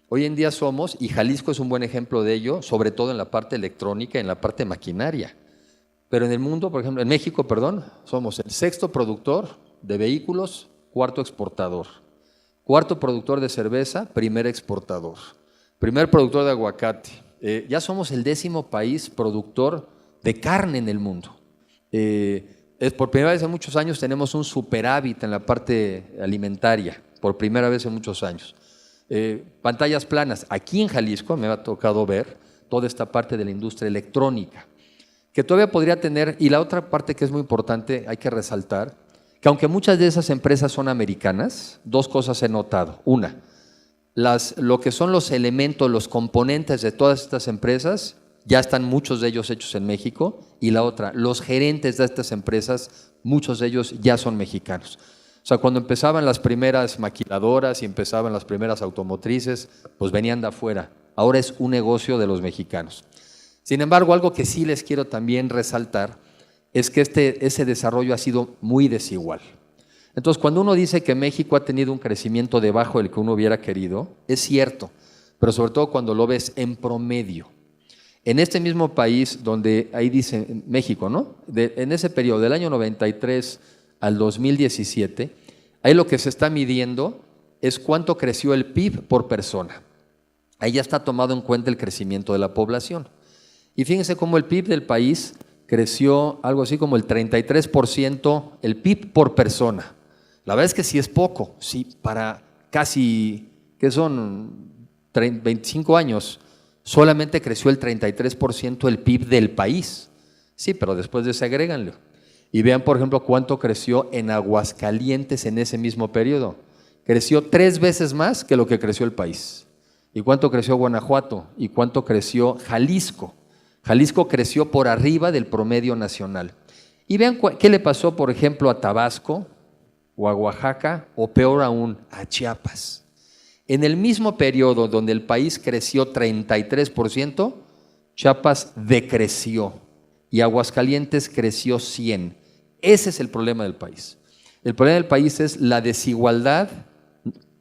Hoy en día somos, y Jalisco es un buen ejemplo de ello, sobre todo en la parte electrónica, en la parte maquinaria. Pero en el mundo, por ejemplo, en México, somos el 6º productor de vehículos, 4º exportador. 4º productor de cerveza, 1er exportador. 1er productor de aguacate. Ya somos el 10º país productor de carne en el mundo. Por primera vez en muchos años tenemos un superávit en la parte alimentaria, por primera vez en muchos años. Pantallas planas. Aquí en Jalisco me ha tocado ver toda esta parte de la industria electrónica, que todavía podría tener, y la otra parte que es muy importante, hay que resaltar, que aunque muchas de esas empresas son americanas, dos cosas he notado. Una, lo que son los elementos, los componentes de todas estas empresas, ya están muchos de ellos hechos en México, y la otra, los gerentes de estas empresas, muchos de ellos ya son mexicanos. O sea, cuando empezaban las primeras maquiladoras y empezaban las primeras automotrices, pues venían de afuera. Ahora es un negocio de los mexicanos. Sin embargo, algo que sí les quiero también resaltar es que ese desarrollo ha sido muy desigual. Entonces, cuando uno dice que México ha tenido un crecimiento debajo del que uno hubiera querido, es cierto, pero sobre todo cuando lo ves en promedio. En este mismo país, donde ahí dice México, ¿no? En ese periodo, del año 93 al 2017, ahí lo que se está midiendo es cuánto creció el PIB por persona. Ahí ya está tomado en cuenta el crecimiento de la población. Y fíjense cómo el PIB del país creció algo así como el 33%, el PIB por persona. La verdad es que sí es poco, sí, para casi, ¿qué son? 25 años, solamente creció el 33% el PIB del país. Sí, pero después desagréganlo. Y vean, por ejemplo, cuánto creció en Aguascalientes en ese mismo periodo. Creció 3 veces más que lo que creció el país. ¿Y cuánto creció Guanajuato? ¿Y cuánto creció Jalisco? Jalisco creció por arriba del promedio nacional. Y vean qué le pasó, por ejemplo, a Tabasco, o a Oaxaca, o peor aún, a Chiapas. En el mismo periodo donde el país creció 33%, Chiapas decreció y Aguascalientes creció 100%. Ese es el problema del país. El problema del país es la desigualdad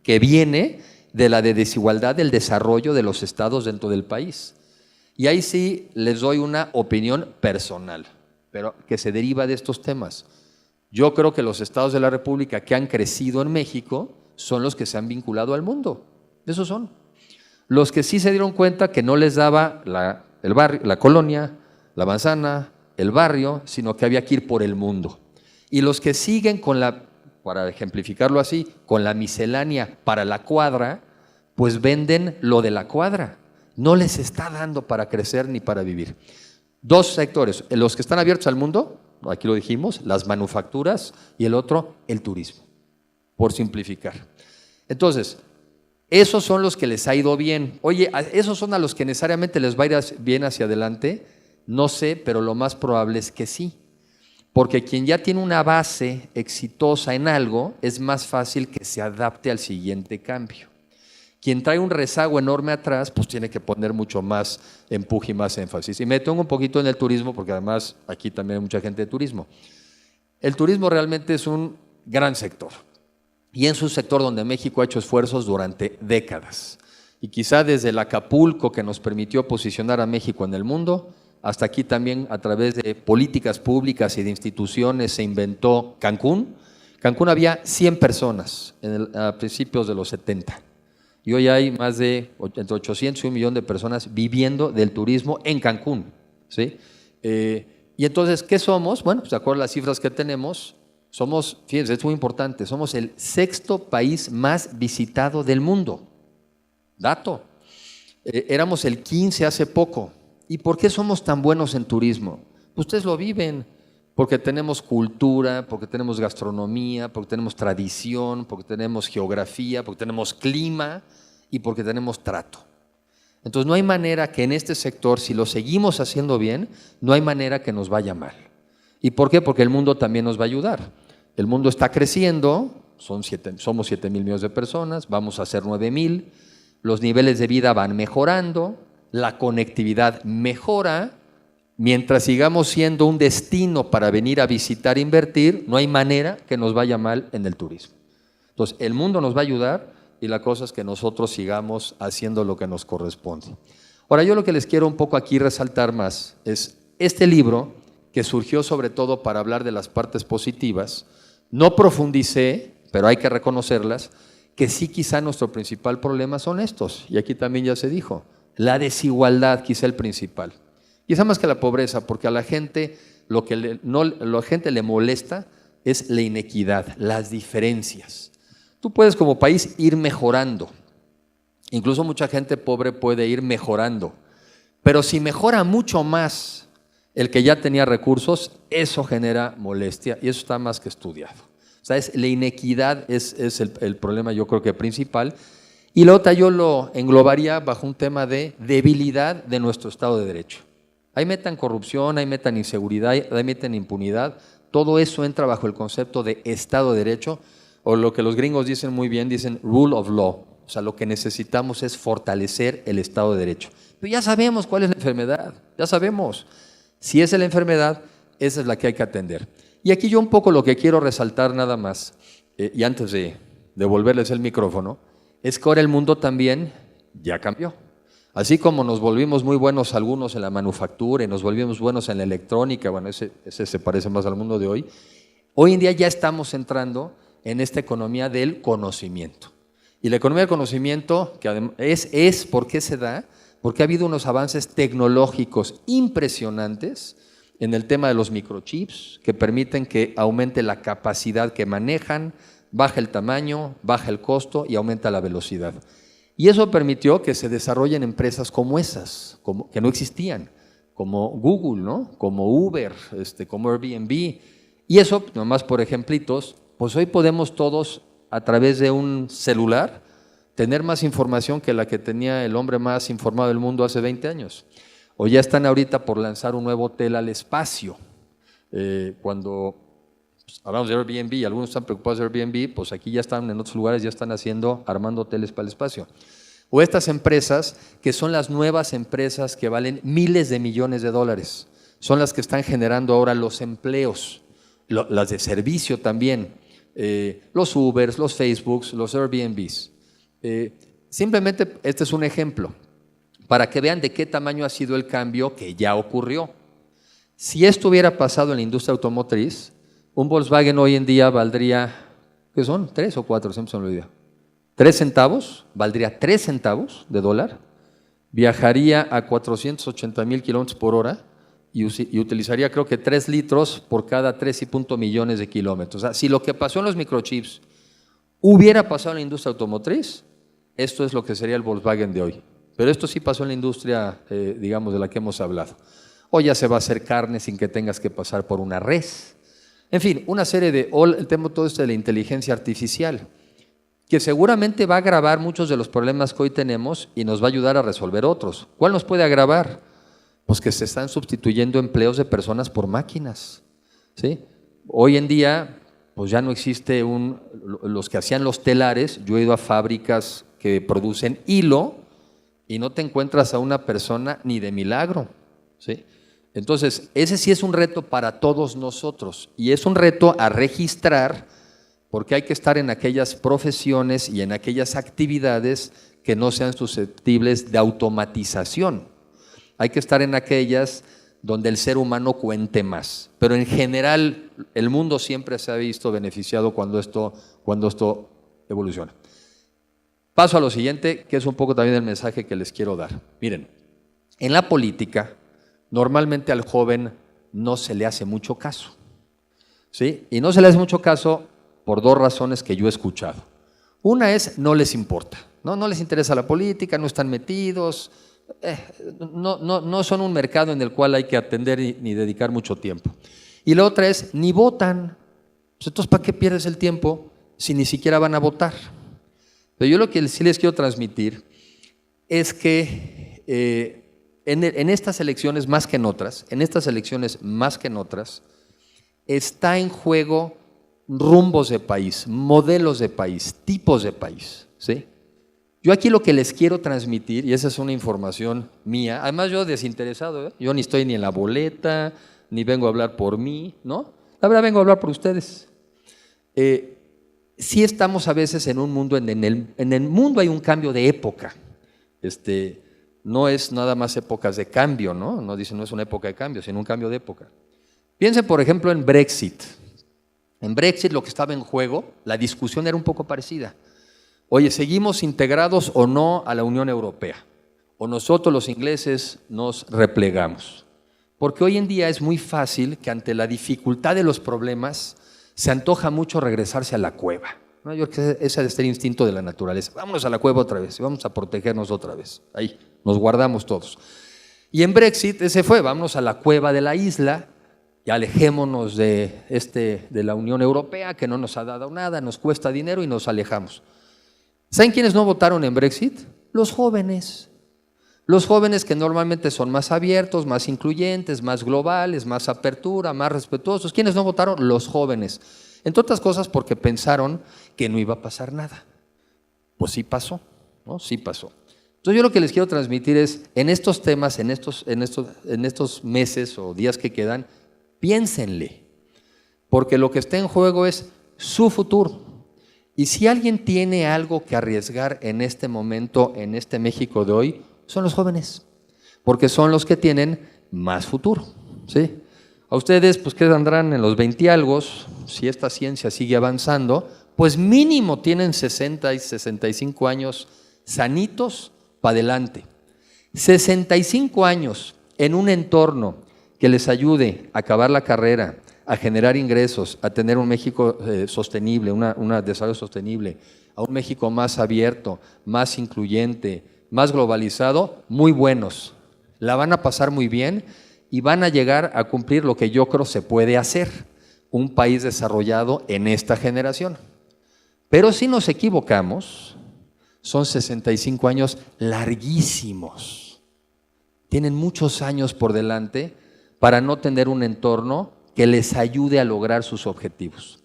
que viene de la desigualdad del desarrollo de los estados dentro del país. Y ahí sí les doy una opinión personal, pero que se deriva de estos temas. Yo creo que los estados de la República que han crecido en México son los que se han vinculado al mundo. Esos son. Los que sí se dieron cuenta que no les daba el barrio, la colonia, la manzana, el barrio, sino que había que ir por el mundo. Y los que siguen con para ejemplificarlo así, con la miscelánea para la cuadra, pues venden lo de la cuadra. No les está dando para crecer ni para vivir. Dos sectores, los que están abiertos al mundo, aquí lo dijimos, las manufacturas, y el otro, el turismo, por simplificar. Entonces, esos son los que les ha ido bien. Oye, ¿esos son a los que necesariamente les va a ir bien hacia adelante? No sé, pero lo más probable es que sí. Porque quien ya tiene una base exitosa en algo, es más fácil que se adapte al siguiente cambio. Quien trae un rezago enorme atrás, pues tiene que poner mucho más empuje y más énfasis. Y me detengo un poquito en el turismo, porque además aquí también hay mucha gente de turismo. El turismo realmente es un gran sector. Y es un sector donde México ha hecho esfuerzos durante décadas. Y quizá desde el Acapulco, que nos permitió posicionar a México en el mundo, hasta aquí también a través de políticas públicas y de instituciones se inventó Cancún. Cancún había 100 personas a principios de los 70. Y hoy hay más de entre 800 y 1 millón de personas viviendo del turismo en Cancún, ¿sí? Y entonces, ¿qué somos? Bueno, pues de acuerdo a las cifras que tenemos, somos, fíjense, es muy importante, somos el 6º país más visitado del mundo. Dato. Éramos el 15 hace poco. ¿Y por qué somos tan buenos en turismo? Ustedes lo viven, porque tenemos cultura, porque tenemos gastronomía, porque tenemos tradición, porque tenemos geografía, porque tenemos clima y porque tenemos trato. Entonces no hay manera que en este sector, si lo seguimos haciendo bien, no hay manera que nos vaya mal. ¿Y por qué? Porque el mundo también nos va a ayudar. El mundo está creciendo, somos 7,000 millones de personas, vamos a ser 9,000, los niveles de vida van mejorando, la conectividad mejora. Mientras sigamos siendo un destino para venir a visitar e invertir, no hay manera que nos vaya mal en el turismo. Entonces, el mundo nos va a ayudar y la cosa es que nosotros sigamos haciendo lo que nos corresponde. Ahora, yo lo que les quiero un poco aquí resaltar más es este libro, que surgió sobre todo para hablar de las partes positivas. No profundicé, pero hay que reconocerlas, que sí quizá nuestro principal problema son estos, y aquí también ya se dijo, la desigualdad quizá el principal. Quizá más que la pobreza, porque a la gente lo que la gente le molesta es la inequidad, las diferencias. Tú puedes como país ir mejorando, incluso mucha gente pobre puede ir mejorando, pero si mejora mucho más el que ya tenía recursos, eso genera molestia y eso está más que estudiado. O sea, la inequidad es el problema, yo creo que principal. Y la otra yo lo englobaría bajo un tema de debilidad de nuestro Estado de Derecho. Ahí metan corrupción, ahí metan inseguridad, ahí metan impunidad. Todo eso entra bajo el concepto de Estado de Derecho, o lo que los gringos dicen muy bien, dicen rule of law. O sea, lo que necesitamos es fortalecer el Estado de Derecho. Pero ya sabemos cuál es la enfermedad, ya sabemos. Si esa es la enfermedad, esa es la que hay que atender. Y aquí yo un poco lo que quiero resaltar nada más, y antes de devolverles el micrófono, es que ahora el mundo también ya cambió. Así como nos volvimos muy buenos algunos en la manufactura y nos volvimos buenos en la electrónica, bueno, ese se parece más al mundo de hoy, hoy en día ya estamos entrando en esta economía del conocimiento. Y la economía del conocimiento, que es ¿por qué se da? Porque ha habido unos avances tecnológicos impresionantes en el tema de los microchips que permiten que aumente la capacidad que manejan, baja el tamaño, baja el costo y aumenta la velocidad. Y eso permitió que se desarrollen empresas como esas, que no existían, como Google, ¿no? Como Uber, como Airbnb. Y eso, nomás por ejemplitos, pues hoy podemos todos, a través de un celular, tener más información que la que tenía el hombre más informado del mundo hace 20 años. O ya están ahorita por lanzar un nuevo hotel al espacio. Cuando hablamos de Airbnb y algunos están preocupados de Airbnb, pues aquí ya están en otros lugares, ya están armando hoteles para el espacio. O estas empresas que son las nuevas empresas que valen miles de millones de dólares, son las que están generando ahora los empleos, las de servicio también, los Ubers, los Facebooks, los Airbnbs. Simplemente este es un ejemplo para que vean de qué tamaño ha sido el cambio que ya ocurrió. Si esto hubiera pasado en la industria automotriz, un Volkswagen hoy en día valdría, ¿qué son? 3 o 4, siempre se me olvida. 3 centavos, valdría 3 centavos de dólar, viajaría a 480,000 kilómetros por hora y utilizaría creo que 3 litros por cada 3 millones de kilómetros. O sea, si lo que pasó en los microchips hubiera pasado en la industria automotriz, esto es lo que sería el Volkswagen de hoy. Pero esto sí pasó en la industria, digamos, de la que hemos hablado. Hoy ya se va a hacer carne sin que tengas que pasar por una res. En fin, una serie de, el tema todo esto de la inteligencia artificial, que seguramente va a agravar muchos de los problemas que hoy tenemos y nos va a ayudar a resolver otros. ¿Cuál nos puede agravar? Pues que se están sustituyendo empleos de personas por máquinas, ¿sí? Hoy en día, pues ya no existe los que hacían los telares. Yo he ido a fábricas que producen hilo y no te encuentras a una persona ni de milagro, ¿sí? Entonces, ese sí es un reto para todos nosotros y es un reto a registrar, porque hay que estar en aquellas profesiones y en aquellas actividades que no sean susceptibles de automatización. Hay que estar en aquellas donde el ser humano cuente más. Pero en general, el mundo siempre se ha visto beneficiado cuando esto evoluciona. Paso a lo siguiente, que es un poco también el mensaje que les quiero dar. Miren, en la política, normalmente al joven no se le hace mucho caso, ¿sí? Y no se le hace mucho caso por 2 razones que yo he escuchado. Una es, no les importa, no les interesa la política, no están metidos, no son un mercado en el cual hay que atender ni dedicar mucho tiempo. Y la otra es, ni votan. Pues entonces, ¿para qué pierdes el tiempo si ni siquiera van a votar? Pero yo lo que sí les quiero transmitir es que en estas elecciones más que en otras, está en juego rumbos de país, modelos de país, tipos de país, ¿sí? Yo aquí lo que les quiero transmitir, y esa es una información mía, además yo desinteresado, yo ni estoy ni en la boleta, ni vengo a hablar por mí, ¿no? La verdad vengo a hablar por ustedes. Sí estamos a veces en un mundo, en el mundo hay un cambio de época, no es nada más épocas de cambio, ¿no? No dicen no es una época de cambio, sino un cambio de época. Piensen, por ejemplo, en Brexit. En Brexit lo que estaba en juego, la discusión era un poco parecida. Oye, ¿seguimos integrados o no a la Unión Europea? ¿O nosotros los ingleses nos replegamos? Porque hoy en día es muy fácil que ante la dificultad de los problemas se antoja mucho regresarse a la cueva, ¿no? Yo creo que ese es el instinto de la naturaleza. Vámonos a la cueva otra vez, vamos a protegernos otra vez. Ahí, nos guardamos todos. Y en Brexit ese fue, vámonos a la cueva de la isla, y alejémonos de la Unión Europea, que no nos ha dado nada, nos cuesta dinero y nos alejamos. ¿Saben quiénes no votaron en Brexit? Los jóvenes. Los jóvenes que normalmente son más abiertos, más incluyentes, más globales, más apertura, más respetuosos. ¿Quiénes no votaron? Los jóvenes. Entre otras cosas porque pensaron que no iba a pasar nada. Pues sí pasó, ¿no? Sí pasó. Entonces yo lo que les quiero transmitir es, en estos temas, en estos meses o días que quedan, piénsenle, porque lo que está en juego es su futuro. Y si alguien tiene algo que arriesgar en este momento, en este México de hoy, son los jóvenes, porque son los que tienen más futuro, ¿sí? A ustedes, pues, ¿qué andarán en los 20 algos? Si esta ciencia sigue avanzando, pues mínimo tienen 60 y 65 años sanitos para adelante. 65 años en un entorno que les ayude a acabar la carrera, a generar ingresos, a tener un México sostenible, un desarrollo sostenible, a un México más abierto, más incluyente, más globalizado, muy buenos. La van a pasar muy bien y van a llegar a cumplir lo que yo creo se puede hacer, un país desarrollado en esta generación. Pero si nos equivocamos, son 65 años larguísimos. Tienen muchos años por delante para no tener un entorno que les ayude a lograr sus objetivos.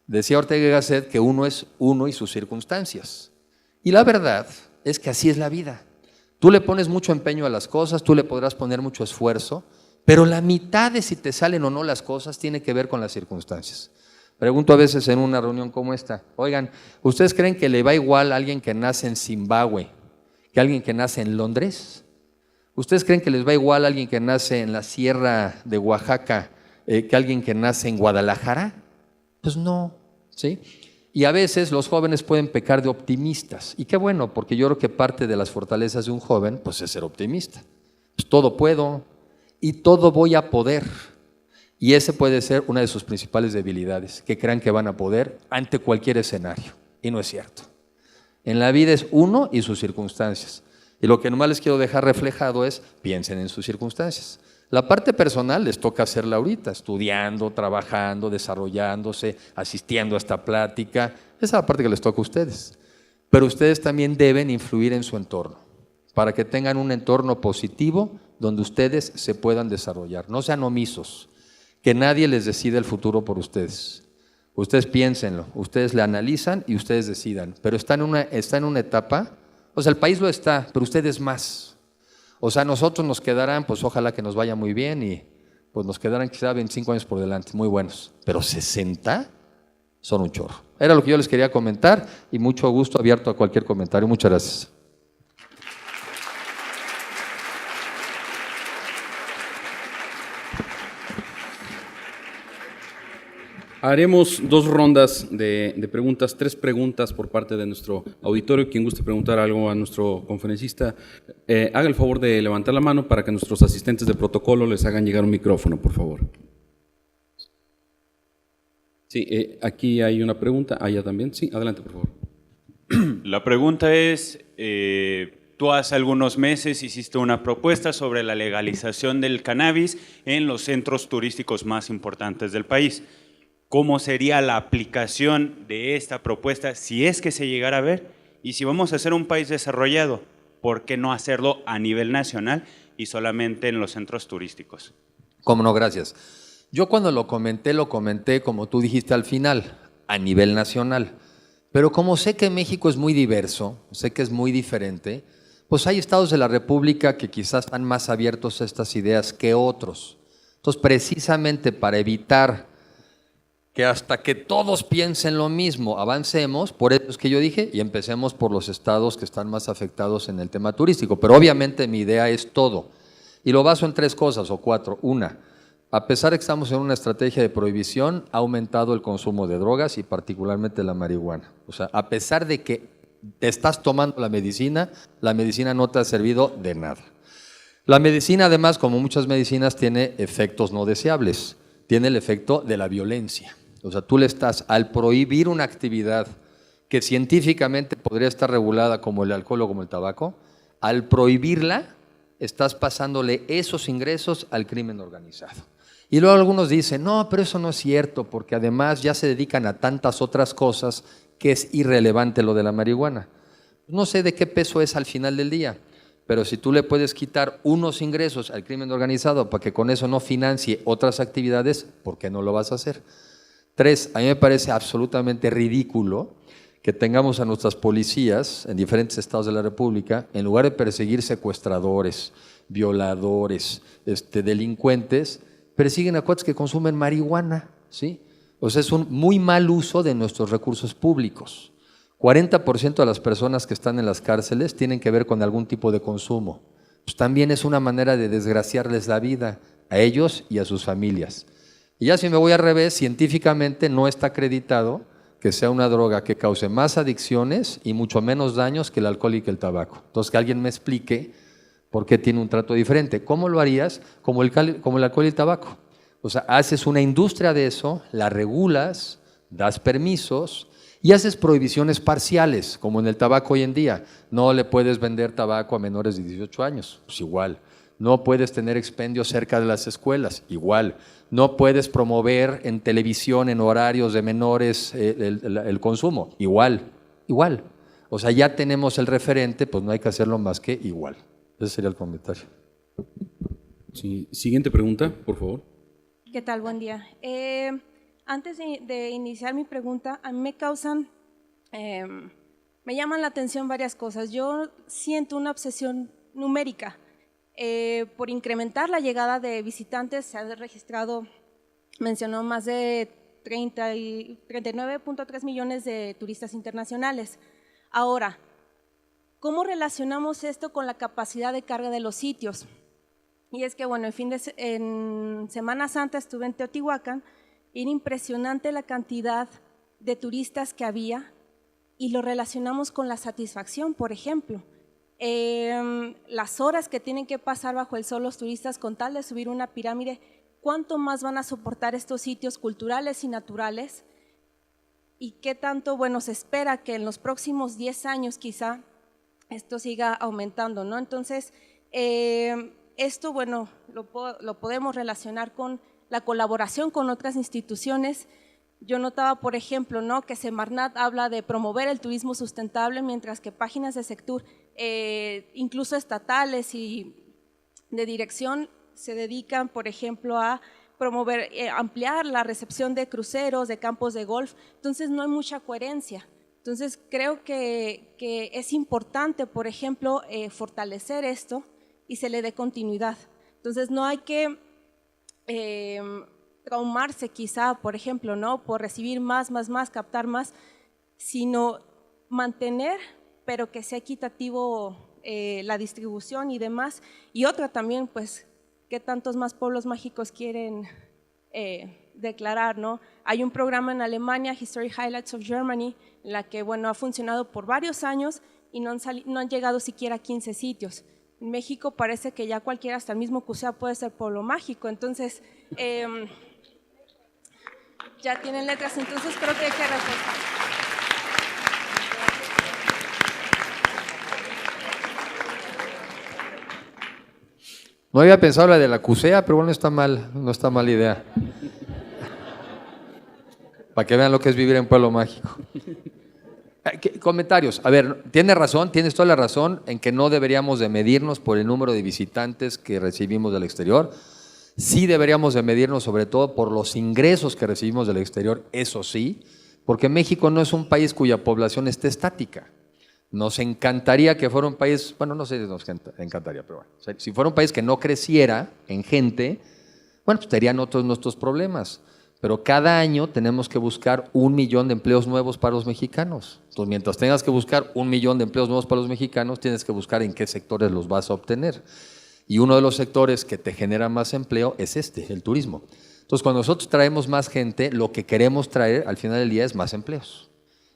Decía Ortega y Gasset que uno es uno y sus circunstancias. Y la verdad es que así es la vida. Tú le pones mucho empeño a las cosas, tú le podrás poner mucho esfuerzo, pero la mitad de si te salen o no las cosas tiene que ver con las circunstancias. Pregunto a veces en una reunión como esta, oigan, ¿ustedes creen que le va igual a alguien que nace en Zimbabue que a alguien que nace en Londres? ¿Ustedes creen que les va igual a alguien que nace en la sierra de Oaxaca que a alguien que nace en Guadalajara? Pues no, ¿sí? Y a veces los jóvenes pueden pecar de optimistas. Y qué bueno, porque yo creo que parte de las fortalezas de un joven pues es ser optimista. Pues todo puedo. y todo voy a poder. Y ese puede ser una de sus principales debilidades, que crean que van a poder ante cualquier escenario. Y no es cierto. En la vida es uno y sus circunstancias. Y lo que nomás les quiero dejar reflejado es, piensen en sus circunstancias. La parte personal les toca hacerla ahorita, estudiando, trabajando, desarrollándose, asistiendo a esta plática. Esa es la parte que les toca a ustedes. Pero ustedes también deben influir en su entorno, para que tengan un entorno positivo donde ustedes se puedan desarrollar. No sean omisos, que nadie les decida el futuro por ustedes. Ustedes piénsenlo, ustedes le analizan y ustedes decidan. Pero está en una etapa, o sea, el país lo está, pero ustedes más. O sea, nosotros nos quedarán, pues ojalá que nos vaya muy bien y pues nos quedarán quizá 25 años por delante, muy buenos. Pero 60 son un chorro. Era lo que yo les quería comentar y mucho gusto, abierto a cualquier comentario. Muchas gracias. Haremos 2 rondas de preguntas, 3 preguntas por parte de nuestro auditorio. Quien guste preguntar algo a nuestro conferencista, haga el favor de levantar la mano para que nuestros asistentes de protocolo les hagan llegar un micrófono, por favor. Sí, aquí hay una pregunta, allá también. Sí, adelante, por favor. La pregunta es, tú hace algunos meses hiciste una propuesta sobre la legalización del cannabis en los centros turísticos más importantes del país. ¿Cómo sería la aplicación de esta propuesta si es que se llegara a ver? Y si vamos a ser un país desarrollado, ¿por qué no hacerlo a nivel nacional y solamente en los centros turísticos? Cómo no, gracias. Yo cuando lo comenté como tú dijiste al final, a nivel nacional. Pero como sé que México es muy diverso, sé que es muy diferente, pues hay estados de la República que quizás están más abiertos a estas ideas que otros. Entonces, precisamente para evitar que hasta que todos piensen lo mismo, avancemos, por eso es que yo dije, y empecemos por los estados que están más afectados en el tema turístico. Pero obviamente mi idea es todo. Y lo baso en 3 cosas o 4. Una, a pesar de que estamos en una estrategia de prohibición, ha aumentado el consumo de drogas y particularmente la marihuana. O sea, a pesar de que te estás tomando la medicina no te ha servido de nada. La medicina, además, como muchas medicinas, tiene efectos no deseables. Tiene el efecto de la violencia. O sea, tú le estás, al prohibir una actividad que científicamente podría estar regulada como el alcohol o como el tabaco, al prohibirla, estás pasándole esos ingresos al crimen organizado. Y luego algunos dicen, no, pero eso no es cierto, porque además ya se dedican a tantas otras cosas que es irrelevante lo de la marihuana. No sé de qué peso es al final del día, pero si tú le puedes quitar unos ingresos al crimen organizado para que con eso no financie otras actividades, ¿por qué no lo vas a hacer? 3, a mí me parece absolutamente ridículo que tengamos a nuestras policías en diferentes estados de la República, en lugar de perseguir secuestradores, violadores, delincuentes, persiguen a cuates que consumen marihuana, ¿sí? O sea, es un muy mal uso de nuestros recursos públicos. 40% de las personas que están en las cárceles tienen que ver con algún tipo de consumo. Pues también es una manera de desgraciarles la vida a ellos y a sus familias. Y ya si me voy al revés, científicamente no está acreditado que sea una droga que cause más adicciones y mucho menos daños que el alcohol y que el tabaco. Entonces, que alguien me explique por qué tiene un trato diferente. ¿Cómo lo harías? Como el alcohol y el tabaco. O sea, haces una industria de eso, la regulas, das permisos y haces prohibiciones parciales, como en el tabaco hoy en día. No le puedes vender tabaco a menores de 18 años, pues igual. No puedes tener expendios cerca de las escuelas, igual. No puedes promover en televisión, en horarios de menores, el consumo, igual. O sea, ya tenemos el referente, pues no hay que hacerlo más que igual. Ese sería el comentario. Sí. Siguiente pregunta, por favor. ¿Qué tal? Buen día. Antes de iniciar mi pregunta, a mí me llaman la atención varias cosas. Yo siento una obsesión numérica. Por incrementar la llegada de visitantes, se ha registrado, mencionó más de 39.3 millones de turistas internacionales. Ahora, ¿cómo relacionamos esto con la capacidad de carga de los sitios? Y es que, bueno, en Semana Santa estuve en Teotihuacán, y era impresionante la cantidad de turistas que había y lo relacionamos con la satisfacción, por ejemplo. las horas que tienen que pasar bajo el sol los turistas con tal de subir una pirámide, ¿cuánto más van a soportar estos sitios culturales y naturales? ¿Y qué tanto, bueno, se espera que en los próximos 10 años quizá esto siga aumentando, ¿no? Entonces, esto, bueno, lo podemos relacionar con la colaboración con otras instituciones. Yo notaba, por ejemplo, ¿no?, que Semarnat habla de promover el turismo sustentable, mientras que páginas de sector, incluso estatales y de dirección, se dedican, por ejemplo, a promover, ampliar la recepción de cruceros, de campos de golf. Entonces no hay mucha coherencia. Entonces creo que es importante, por ejemplo, fortalecer esto y se le dé continuidad. Entonces no hay que traumarse quizá, por ejemplo, ¿no?, por recibir más, captar más, sino mantener, pero que sea equitativo la distribución y demás. Y otra también, pues, ¿qué tantos más pueblos mágicos quieren declarar, ¿no? Hay un programa en Alemania, History Highlights of Germany, en la que, bueno, ha funcionado por varios años y no han llegado siquiera a 15 sitios. En México parece que ya cualquiera, hasta el mismo Cusea, puede ser pueblo mágico. Entonces, ya tienen letras, entonces creo que hay que reforzar. No había pensado la de la Cusea, pero bueno, no está mal idea. Para que vean lo que es vivir en pueblo mágico. Comentarios. A ver, tienes toda la razón en que no deberíamos de medirnos por el número de visitantes que recibimos del exterior. Sí deberíamos de medirnos sobre todo por los ingresos que recibimos del exterior, eso sí, porque México no es un país cuya población esté estática. Nos encantaría que fuera un país, bueno, no sé si nos encantaría, pero bueno, si fuera un país que no creciera en gente, bueno, pues tendrían otros nuestros problemas. Pero cada año tenemos que buscar 1 millón de empleos nuevos para los mexicanos. Entonces, mientras tengas que buscar 1 millón de empleos nuevos para los mexicanos, tienes que buscar en qué sectores los vas a obtener. Y uno de los sectores que te genera más empleo es el turismo. Entonces, cuando nosotros traemos más gente, lo que queremos traer al final del día es más empleos.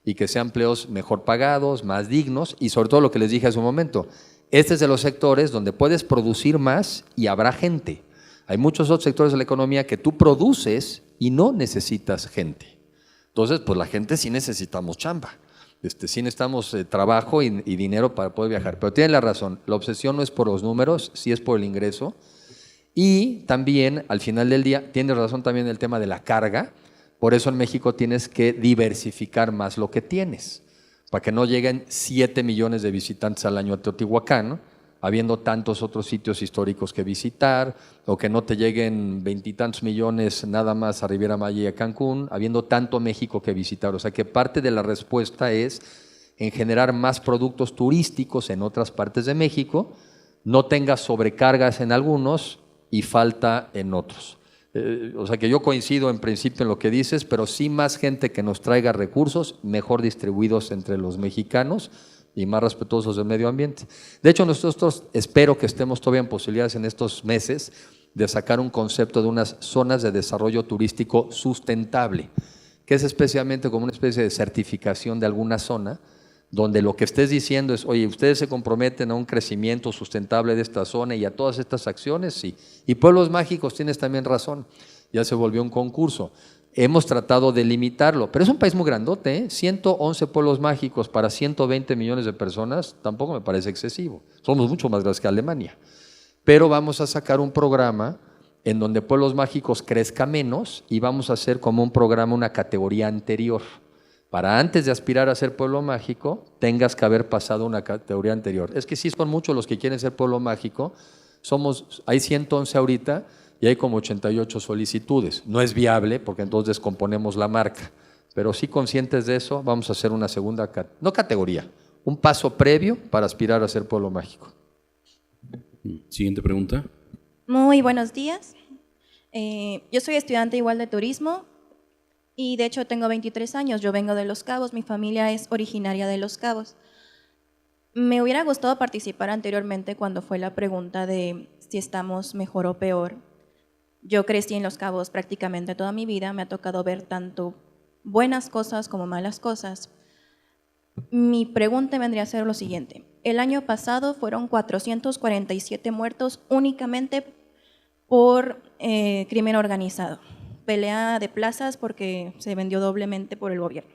Y que sean empleos mejor pagados, más dignos y sobre todo lo que les dije hace un momento. Este es de los sectores donde puedes producir más y habrá gente. Hay muchos otros sectores de la economía que tú produces y no necesitas gente. Entonces, pues la gente sí necesitamos chamba. Sí necesitamos trabajo y dinero para poder viajar. Pero tienen la razón, la obsesión no es por los números, sí es por el ingreso. Y también, al final del día, tienes razón también en el tema de la carga. Por eso en México tienes que diversificar más lo que tienes, para que no lleguen 7 millones de visitantes al año a Teotihuacán, ¿no?, habiendo tantos otros sitios históricos que visitar, o que no te lleguen 20 y tantos millones nada más a Riviera Maya y a Cancún, habiendo tanto México que visitar. O sea que parte de la respuesta es en generar más productos turísticos en otras partes de México, no tengas sobrecargas en algunos y falta en otros. O sea que yo coincido en principio en lo que dices, pero sí más gente que nos traiga recursos mejor distribuidos entre los mexicanos y más respetuosos del medio ambiente. De hecho, nosotros espero que estemos todavía en posibilidades en estos meses de sacar un concepto de unas zonas de desarrollo turístico sustentable, que es especialmente como una especie de certificación de alguna zona, donde lo que estés diciendo es, oye, ustedes se comprometen a un crecimiento sustentable de esta zona y a todas estas acciones, sí. Y Pueblos Mágicos, tienes también razón, ya se volvió un concurso. Hemos tratado de limitarlo, pero es un país muy grandote, ¿eh? 111 pueblos mágicos para 120 millones de personas, tampoco me parece excesivo. Somos mucho más grandes que Alemania. Pero vamos a sacar un programa en donde Pueblos Mágicos crezca menos y vamos a hacer como un programa, una categoría anterior. Para antes de aspirar a ser pueblo mágico, tengas que haber pasado una categoría anterior. Es que sí son muchos los que quieren ser pueblo mágico, hay 111 ahorita, y hay como 88 solicitudes. No es viable porque entonces descomponemos la marca, pero sí conscientes de eso vamos a hacer una segunda, no categoría, un paso previo para aspirar a ser pueblo mágico. Siguiente pregunta. Muy buenos días. Yo soy estudiante igual de turismo y de hecho tengo 23 años, yo vengo de Los Cabos, mi familia es originaria de Los Cabos. Me hubiera gustado participar anteriormente cuando fue la pregunta de si estamos mejor o peor. Yo crecí en Los Cabos prácticamente toda mi vida, me ha tocado ver tanto buenas cosas como malas cosas. Mi pregunta vendría a ser lo siguiente. El año pasado fueron 447 muertos únicamente por crimen organizado. Pelea de plazas porque se vendió doblemente por el gobierno.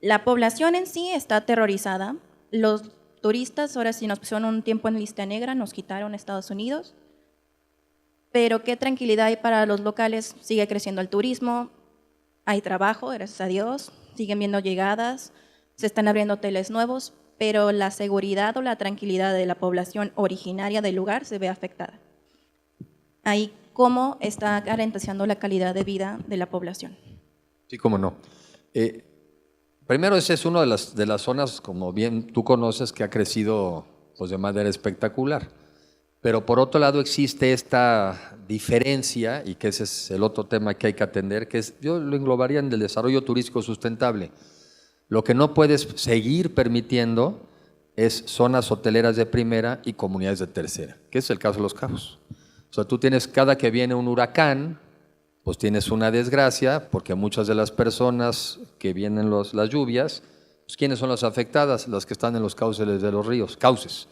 La población en sí está aterrorizada. Los turistas ahora sí nos pusieron un tiempo en lista negra, nos quitaron Estados Unidos. Pero qué tranquilidad hay para los locales, sigue creciendo el turismo, hay trabajo, gracias a Dios, siguen viendo llegadas, se están abriendo hoteles nuevos, pero la seguridad o la tranquilidad de la población originaria del lugar se ve afectada. Ahí, ¿cómo está garantizando la calidad de vida de la población? Sí, cómo no. Primero, esa es una de las zonas, como bien tú conoces, que ha crecido pues, de manera espectacular. Pero por otro lado existe esta diferencia, y que ese es el otro tema que hay que atender, que es, yo lo englobaría en el desarrollo turístico sustentable. Lo que no puedes seguir permitiendo es zonas hoteleras de primera y comunidades de tercera, que es el caso de Los Cabos. O sea, tú tienes, cada que viene un huracán, pues tienes una desgracia, porque muchas de las personas que vienen las lluvias, pues ¿quiénes son las afectadas? Las que están en los cauces de los ríos, cauces.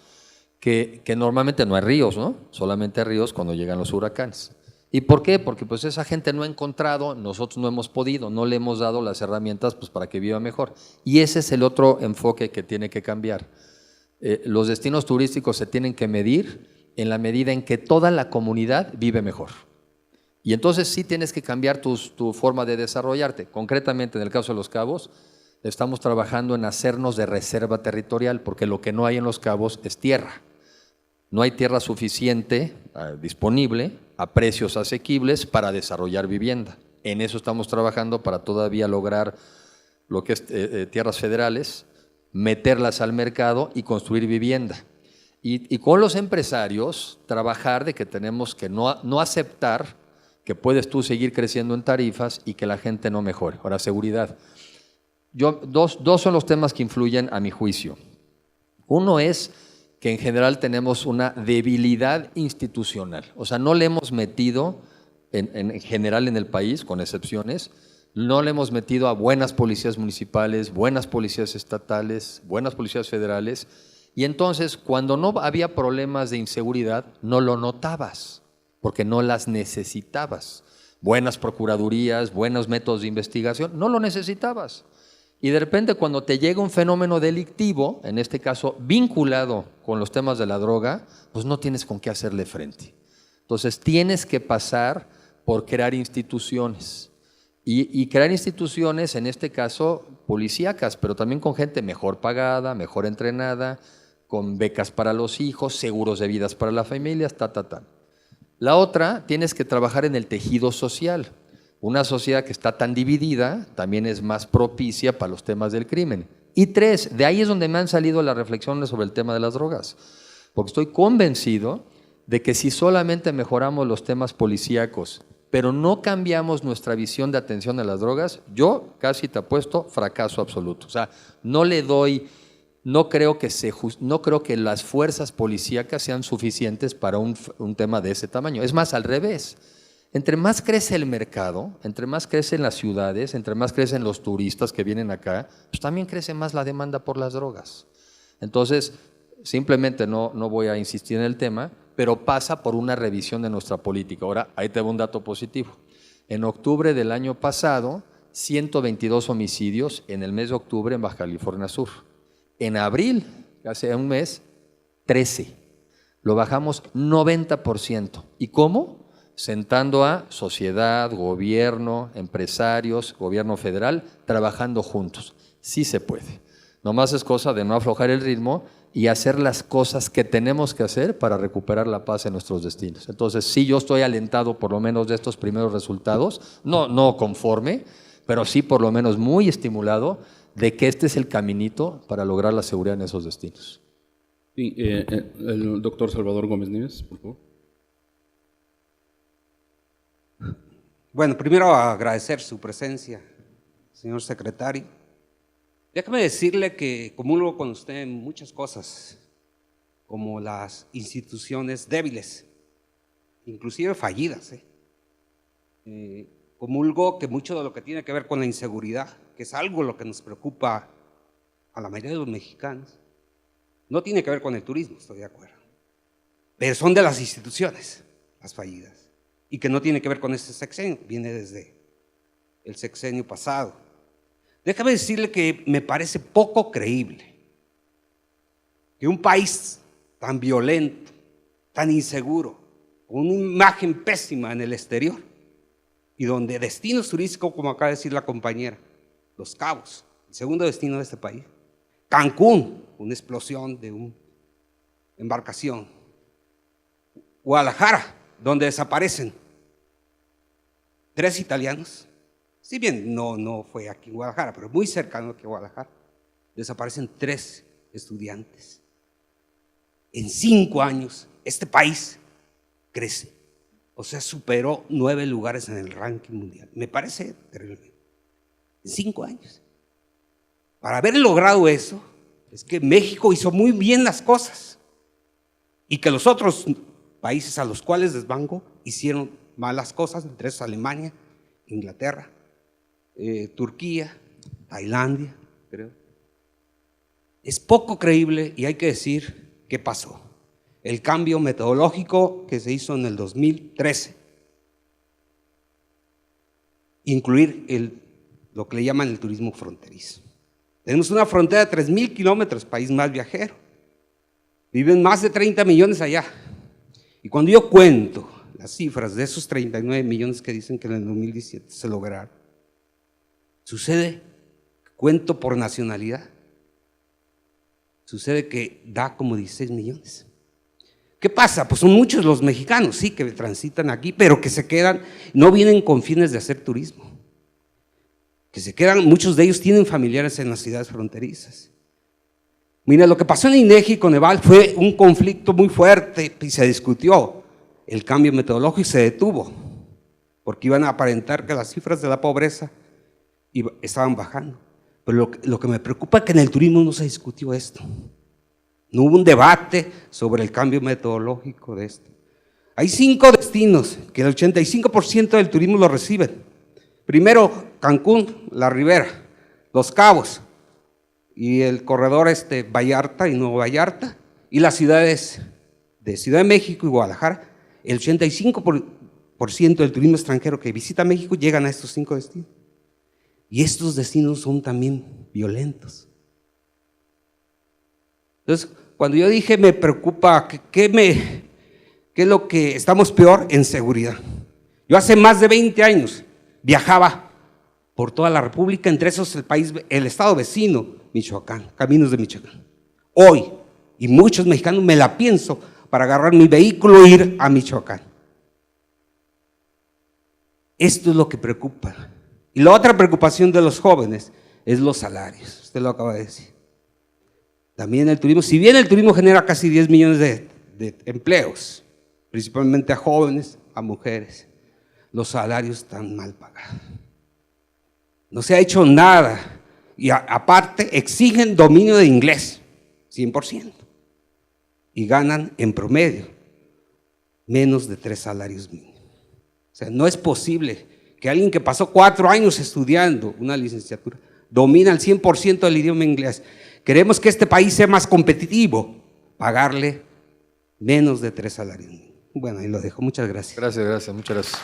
Que normalmente no hay ríos, ¿no? Solamente hay ríos cuando llegan los huracanes. ¿Y por qué? Porque pues esa gente no ha encontrado, nosotros no hemos podido, no le hemos dado las herramientas pues, para que viva mejor. Y ese es el otro enfoque que tiene que cambiar. Los destinos turísticos se tienen que medir en la medida en que toda la comunidad vive mejor. Y entonces sí tienes que cambiar tu forma de desarrollarte. Concretamente en el caso de Los Cabos, estamos trabajando en hacernos de reserva territorial, porque lo que no hay en Los Cabos es tierra. No hay tierra suficiente disponible a precios asequibles para desarrollar vivienda. En eso estamos trabajando para todavía lograr lo que es tierras federales, meterlas al mercado y construir vivienda. Y con los empresarios trabajar de que tenemos que no aceptar que puedes tú seguir creciendo en tarifas y que la gente no mejore. Ahora, seguridad. Dos son los temas que influyen a mi juicio. Uno es que en general tenemos una debilidad institucional. O sea, no le hemos metido, en general en el país, con excepciones, no le hemos metido a buenas policías municipales, buenas policías estatales, buenas policías federales, y entonces cuando no había problemas de inseguridad, no lo notabas, porque no las necesitabas. Buenas procuradurías, buenos métodos de investigación, no lo necesitabas. Y de repente cuando te llega un fenómeno delictivo, en este caso vinculado con los temas de la droga, pues no tienes con qué hacerle frente. Entonces tienes que pasar por crear instituciones. Y crear instituciones, en este caso, policíacas, pero también con gente mejor pagada, mejor entrenada, con becas para los hijos, seguros de vidas para las familias, La otra, tienes que trabajar en el tejido social. Una sociedad que está tan dividida también es más propicia para los temas del crimen. Y tres, de ahí es donde me han salido las reflexiones sobre el tema de las drogas, porque estoy convencido de que si solamente mejoramos los temas policíacos, pero no cambiamos nuestra visión de atención a las drogas, yo casi te apuesto fracaso absoluto. O sea, no creo que las fuerzas policíacas sean suficientes para un tema de ese tamaño. Es más, al revés. Entre más crece el mercado, entre más crecen las ciudades, entre más crecen los turistas que vienen acá, pues también crece más la demanda por las drogas. Entonces, simplemente no voy a insistir en el tema, pero pasa por una revisión de nuestra política. Ahora, ahí te voy un dato positivo. En octubre del año pasado, 122 homicidios en el mes de octubre en Baja California Sur. En abril, hace un mes, 13. Lo bajamos 90%. ¿Y cómo? Sentando a sociedad, gobierno, empresarios, gobierno federal, trabajando juntos. Sí se puede. Nomás es cosa de no aflojar el ritmo y hacer las cosas que tenemos que hacer para recuperar la paz en nuestros destinos. Entonces, sí, yo estoy alentado por lo menos de estos primeros resultados, no conforme, pero sí por lo menos muy estimulado de que este es el caminito para lograr la seguridad en esos destinos. Sí, el doctor Salvador Gómez Nieves, por favor. Bueno, primero agradecer su presencia, señor secretario. Déjame decirle que comulgo con usted en muchas cosas, como las instituciones débiles, inclusive fallidas. Comulgo que mucho de lo que tiene que ver con la inseguridad, que es algo lo que nos preocupa a la mayoría de los mexicanos, No tiene que ver con el turismo, estoy de acuerdo. Pero son de las instituciones, las fallidas. Y que no tiene que ver con este sexenio, viene desde el sexenio pasado. Déjame decirle que me parece poco creíble que un país tan violento, tan inseguro, con una imagen pésima en el exterior, y donde destinos turísticos, como acaba de decir la compañera, Los Cabos, el segundo destino de este país, Cancún, una explosión de una embarcación, Guadalajara, donde desaparecen 3 italianos, si bien no fue aquí en Guadalajara, pero muy cercano aquí a Guadalajara, desaparecen 3 estudiantes. En 5 años, este país crece, o sea, superó 9 lugares en el ranking mundial. Me parece terrible. En 5 años. Para haber logrado eso, es que México hizo muy bien las cosas y que los otros países a los cuales desbanco hicieron malas cosas, entre esos Alemania, Inglaterra, Turquía, Tailandia, creo. Es poco creíble y hay que decir qué pasó. El cambio metodológico que se hizo en el 2013, incluir lo que le llaman el turismo fronterizo. Tenemos una frontera de 3,000 kilómetros, país más viajero. Viven más de 30 millones allá. Y cuando yo cuento las cifras de esos 39 millones que dicen que en el 2017 se lograron, sucede, cuento por nacionalidad, sucede que da como 16 millones. ¿Qué pasa? Pues son muchos los mexicanos, sí, que transitan aquí, pero que se quedan, no vienen con fines de hacer turismo. Que se quedan, muchos de ellos tienen familiares en las ciudades fronterizas. Mira, lo que pasó en INEGI y Coneval fue un conflicto muy fuerte y se discutió. El cambio metodológico se detuvo, porque iban a aparentar que las cifras de la pobreza estaban bajando. Pero lo que me preocupa es que en el turismo no se discutió esto. No hubo un debate sobre el cambio metodológico de esto. Hay 5 destinos que el 85% del turismo lo reciben. Primero, Cancún, La Ribera, Los Cabos y el corredor Vallarta y Nuevo Vallarta, y las ciudades de Ciudad de México y Guadalajara. El 85% del turismo extranjero que visita México llegan a estos 5 destinos. Y estos destinos son también violentos. Entonces, cuando yo dije me preocupa, ¿qué es lo que estamos peor? En seguridad. Yo hace más de 20 años viajaba por toda la República, entre esos el estado vecino, Michoacán, caminos de Michoacán. Hoy, y muchos mexicanos me la pienso para agarrar mi vehículo e ir a Michoacán. Esto es lo que preocupa. Y la otra preocupación de los jóvenes es los salarios, usted lo acaba de decir. También el turismo, si bien el turismo genera casi 10 millones de empleos, principalmente a jóvenes, a mujeres, los salarios están mal pagados. No se ha hecho nada y aparte exigen dominio de inglés, 100%, y ganan en promedio menos de 3 salarios mínimos. O sea, no es posible que alguien que pasó 4 años estudiando una licenciatura domina al 100% del idioma inglés. Queremos que este país sea más competitivo, pagarle menos de 3 salarios mínimos. Bueno, ahí lo dejo. Muchas gracias. Gracias, muchas gracias.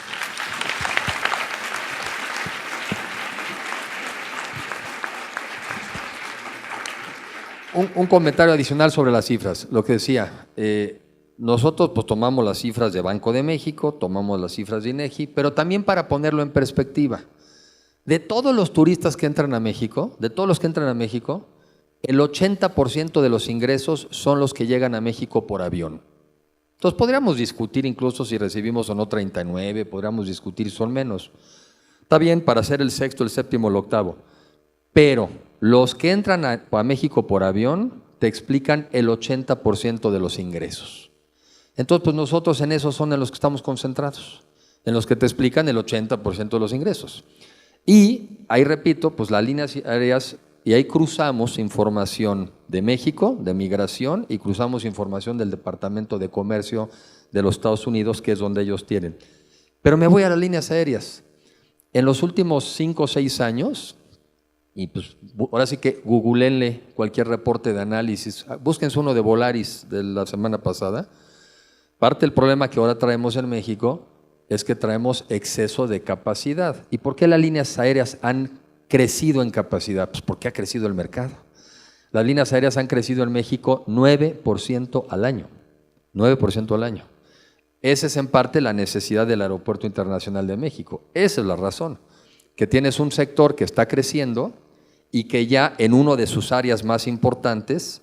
Un comentario adicional sobre las cifras, lo que decía, nosotros pues tomamos las cifras de Banco de México, tomamos las cifras de INEGI, pero también para ponerlo en perspectiva, de todos los turistas que entran a México, el 80% de los ingresos son los que llegan a México por avión. Entonces podríamos discutir incluso si recibimos o no 39, podríamos discutir si son menos. Está bien para ser el sexto, el séptimo, el octavo, pero los que entran a México por avión te explican el 80% de los ingresos. Entonces, pues nosotros en esos son en los que estamos concentrados, en los que te explican el 80% de los ingresos. Y ahí repito, pues las líneas aéreas, y ahí cruzamos información de México, de migración, y cruzamos información del Departamento de Comercio de los Estados Unidos, que es donde ellos tienen. Pero me voy a las líneas aéreas. En los últimos 5 o 6 años, Y pues ahora sí que googleenle cualquier reporte de análisis, búsquense uno de Volaris de la semana pasada. Parte del problema que ahora traemos en México es que traemos exceso de capacidad. ¿Y por qué las líneas aéreas han crecido en capacidad? Pues porque ha crecido el mercado. Las líneas aéreas han crecido en México 9% al año. 9% al año. Esa es en parte la necesidad del Aeropuerto Internacional de México. Esa es la razón. Que tienes un sector que está creciendo y que ya en uno de sus áreas más importantes,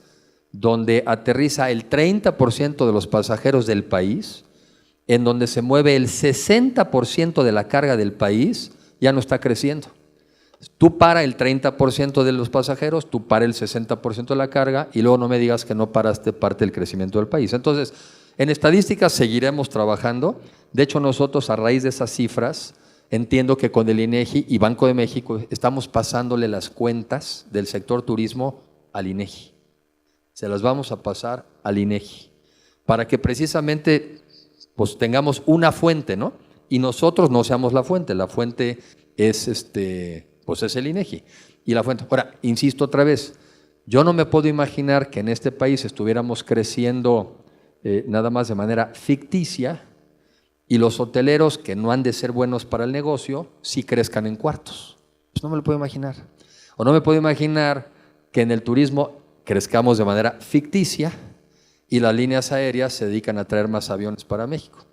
donde aterriza el 30% de los pasajeros del país, en donde se mueve el 60% de la carga del país, ya no está creciendo. Tú para el 30% de los pasajeros, tú para el 60% de la carga y luego no me digas que no paraste parte del crecimiento del país. Entonces, en estadísticas seguiremos trabajando. De hecho, nosotros a raíz de esas cifras, entiendo que con el INEGI y Banco de México estamos pasándole las cuentas del sector turismo al INEGI. Se las vamos a pasar al INEGI para que precisamente pues tengamos una fuente, ¿no? Y nosotros no seamos la fuente es pues es el INEGI. Y la fuente. Ahora, insisto otra vez, yo no me puedo imaginar que en este país estuviéramos creciendo nada más de manera ficticia y los hoteleros que no han de ser buenos para el negocio sí crezcan en cuartos. Pues no me lo puedo imaginar. O no me puedo imaginar que en el turismo crezcamos de manera ficticia y las líneas aéreas se dedican a traer más aviones para México.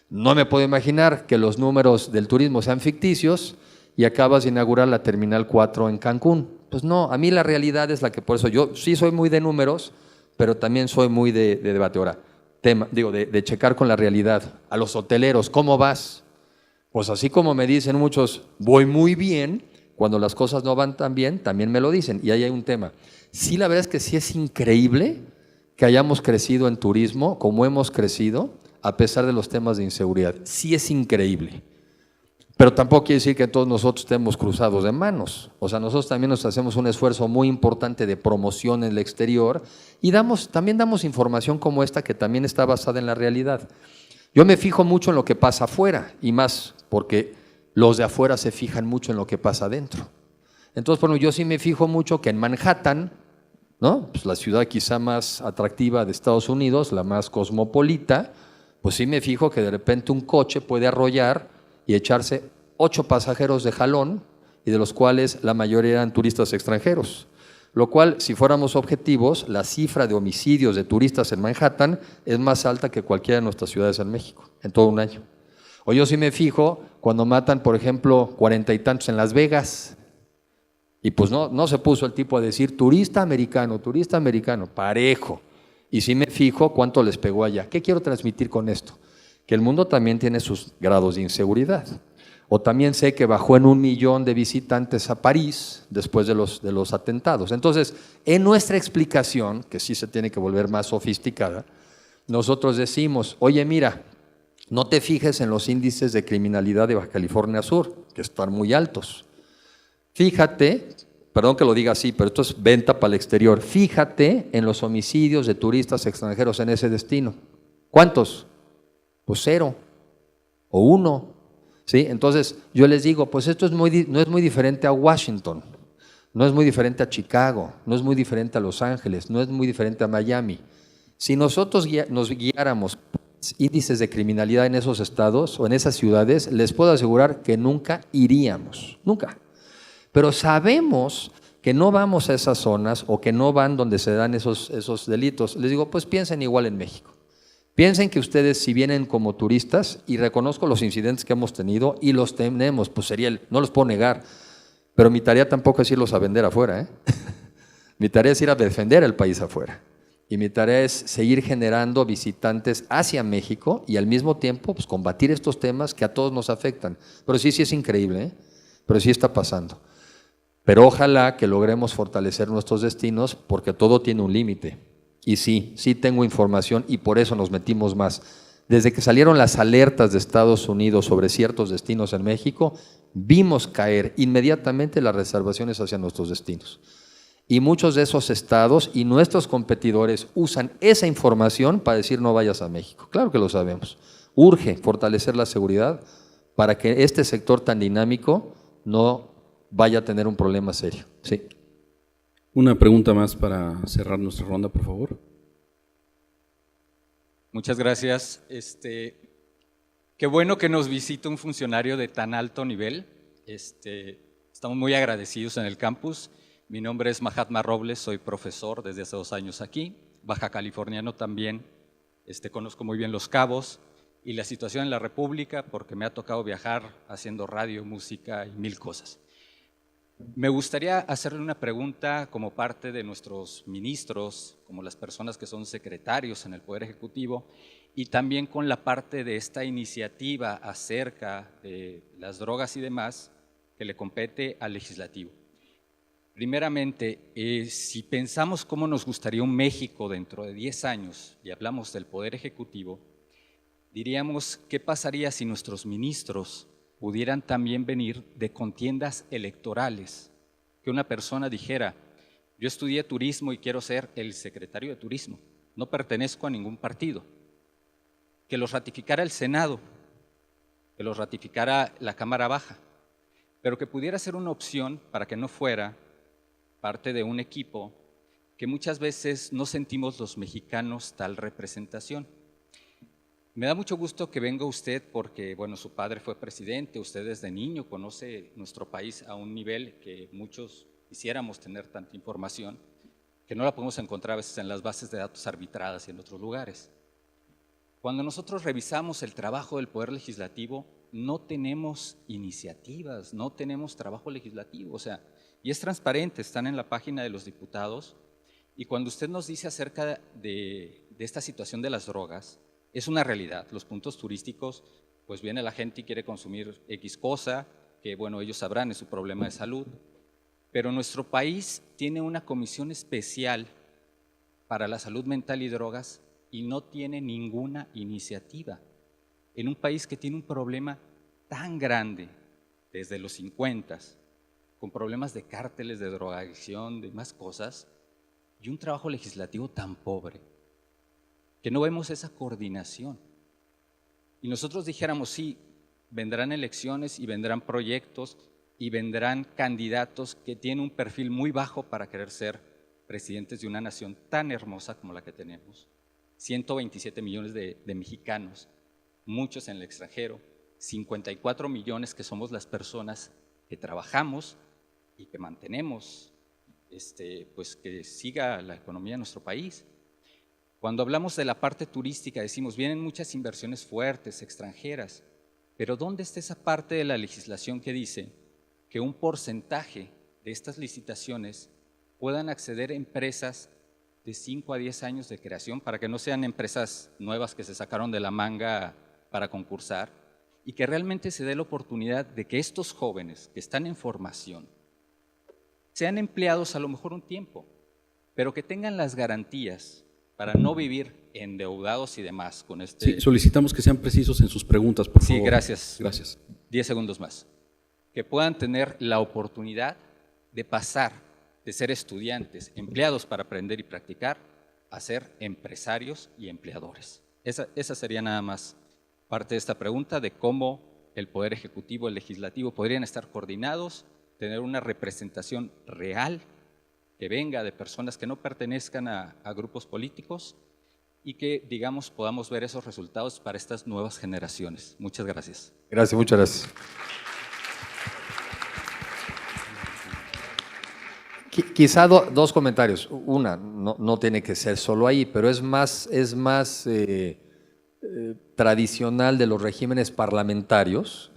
No me puedo imaginar que los números del turismo sean ficticios y acabas de inaugurar la Terminal 4 en Cancún. Pues no, a mí la realidad es la que, por eso yo sí soy muy de números, pero también soy muy de debate. Ahora, de checar con la realidad. A los hoteleros, ¿cómo vas? Pues así como me dicen muchos, voy muy bien, cuando las cosas no van tan bien, también me lo dicen. Y ahí hay un tema. Sí, la verdad es que sí es increíble que hayamos crecido en turismo como hemos crecido, a pesar de los temas de inseguridad. Sí es increíble. Pero tampoco quiere decir que todos nosotros estemos cruzados de manos. O sea, nosotros también nos hacemos un esfuerzo muy importante de promoción en el exterior y también damos información como esta que también está basada en la realidad. Yo me fijo mucho en lo que pasa afuera y más porque los de afuera se fijan mucho en lo que pasa adentro. Entonces, bueno, yo sí me fijo mucho que en Manhattan, ¿no? Pues la ciudad quizá más atractiva de Estados Unidos, la más cosmopolita, pues sí me fijo que de repente un coche puede arrollar y echarse 8 pasajeros de jalón, y de los cuales la mayoría eran turistas extranjeros. Lo cual, si fuéramos objetivos, la cifra de homicidios de turistas en Manhattan es más alta que cualquiera de nuestras ciudades en México, en todo un año. O yo sí me fijo cuando matan, por ejemplo, 40 y tantos en Las Vegas, y pues no se puso el tipo a decir turista americano, parejo. Y sí me fijo cuánto les pegó allá. ¿Qué quiero transmitir con esto? Que el mundo también tiene sus grados de inseguridad. O también sé que bajó en 1 millón de visitantes a París después de los atentados. Entonces, en nuestra explicación, que sí se tiene que volver más sofisticada, nosotros decimos, oye, mira, no te fijes en los índices de criminalidad de Baja California Sur, que están muy altos. Fíjate, perdón que lo diga así, pero esto es venta para el exterior, fíjate en los homicidios de turistas extranjeros en ese destino. ¿Cuántos? Pues 0 o 1, ¿sí? Entonces yo les digo, pues esto no es muy diferente a Washington, no es muy diferente a Chicago, no es muy diferente a Los Ángeles, no es muy diferente a Miami. Si nosotros nos guiáramos índices de criminalidad en esos estados o en esas ciudades, les puedo asegurar que nunca iríamos, nunca. Pero sabemos que no vamos a esas zonas o que no van donde se dan esos delitos. Les digo, pues piensen igual en México. Piensen que ustedes si vienen como turistas, y reconozco los incidentes que hemos tenido y los tenemos, pues no los puedo negar, pero mi tarea tampoco es irlos a vender afuera, ¿eh? Mi tarea es ir a defender el país afuera. Y mi tarea es seguir generando visitantes hacia México y al mismo tiempo pues, combatir estos temas que a todos nos afectan. Pero sí es increíble, ¿eh? Pero sí está pasando. Pero ojalá que logremos fortalecer nuestros destinos porque todo tiene un límite. Y sí tengo información y por eso nos metimos más. Desde que salieron las alertas de Estados Unidos sobre ciertos destinos en México, vimos caer inmediatamente las reservaciones hacia nuestros destinos. Y muchos de esos estados y nuestros competidores usan esa información para decir no vayas a México. Claro que lo sabemos. Urge fortalecer la seguridad para que este sector tan dinámico no vaya a tener un problema serio. Sí. Una pregunta más para cerrar nuestra ronda, por favor. Muchas gracias. Qué bueno que nos visita un funcionario de tan alto nivel. Estamos muy agradecidos en el campus. Mi nombre es Mahatma Robles, soy profesor desde hace 2 años aquí, baja californiano también. Conozco muy bien Los Cabos y la situación en la República porque me ha tocado viajar haciendo radio, música y 1000 cosas. Me gustaría hacerle una pregunta como parte de nuestros ministros, como las personas que son secretarios en el Poder Ejecutivo, y también con la parte de esta iniciativa acerca de las drogas y demás que le compete al legislativo. Primeramente, si pensamos cómo nos gustaría un México dentro de 10 años y hablamos del Poder Ejecutivo, diríamos, ¿qué pasaría si nuestros ministros pudieran también venir de contiendas electorales? Que una persona dijera, yo estudié turismo y quiero ser el secretario de turismo, no pertenezco a ningún partido. Que los ratificara el Senado, que los ratificara la Cámara Baja, pero que pudiera ser una opción para que no fuera parte de un equipo que muchas veces no sentimos los mexicanos tal representación. Me da mucho gusto que venga usted porque, bueno, su padre fue presidente, usted desde niño conoce nuestro país a un nivel que muchos quisiéramos tener tanta información, que no la podemos encontrar a veces en las bases de datos arbitradas y en otros lugares. Cuando nosotros revisamos el trabajo del Poder Legislativo, no tenemos iniciativas, no tenemos trabajo legislativo, o sea, y es transparente, están en la página de los diputados, y cuando usted nos dice acerca de esta situación de las drogas, es una realidad. Los puntos turísticos, pues viene la gente y quiere consumir X cosa, que bueno, ellos sabrán, es su problema de salud, pero nuestro país tiene una comisión especial para la salud mental y drogas y no tiene ninguna iniciativa. En un país que tiene un problema tan grande desde los 50s, con problemas de cárteles, de drogadicción, de más cosas, y un trabajo legislativo tan pobre, que no vemos esa coordinación. Y nosotros dijéramos, sí, vendrán elecciones y vendrán proyectos y vendrán candidatos que tienen un perfil muy bajo para querer ser presidentes de una nación tan hermosa como la que tenemos. 127 millones de mexicanos, muchos en el extranjero, 54 millones que somos las personas que trabajamos y que mantenemos, pues que siga la economía de nuestro país. Cuando hablamos de la parte turística decimos, vienen muchas inversiones fuertes, extranjeras, pero ¿dónde está esa parte de la legislación que dice que un porcentaje de estas licitaciones puedan acceder a empresas de 5 a 10 años de creación para que no sean empresas nuevas que se sacaron de la manga para concursar y que realmente se dé la oportunidad de que estos jóvenes que están en formación sean empleados a lo mejor un tiempo, pero que tengan las garantías para no vivir endeudados y demás con Sí, solicitamos que sean precisos en sus preguntas, por favor. Sí, gracias. Gracias. 10 segundos más. Que puedan tener la oportunidad de pasar de ser estudiantes, empleados para aprender y practicar, a ser empresarios y empleadores. Esa sería nada más parte de esta pregunta de cómo el Poder Ejecutivo, el Legislativo podrían estar coordinados, tener una representación real que venga de personas que no pertenezcan a grupos políticos y que, digamos, podamos ver esos resultados para estas nuevas generaciones. Muchas gracias. Gracias, muchas gracias. Quizá dos comentarios. Una, no tiene que ser solo ahí, pero es más tradicional de los regímenes parlamentarios,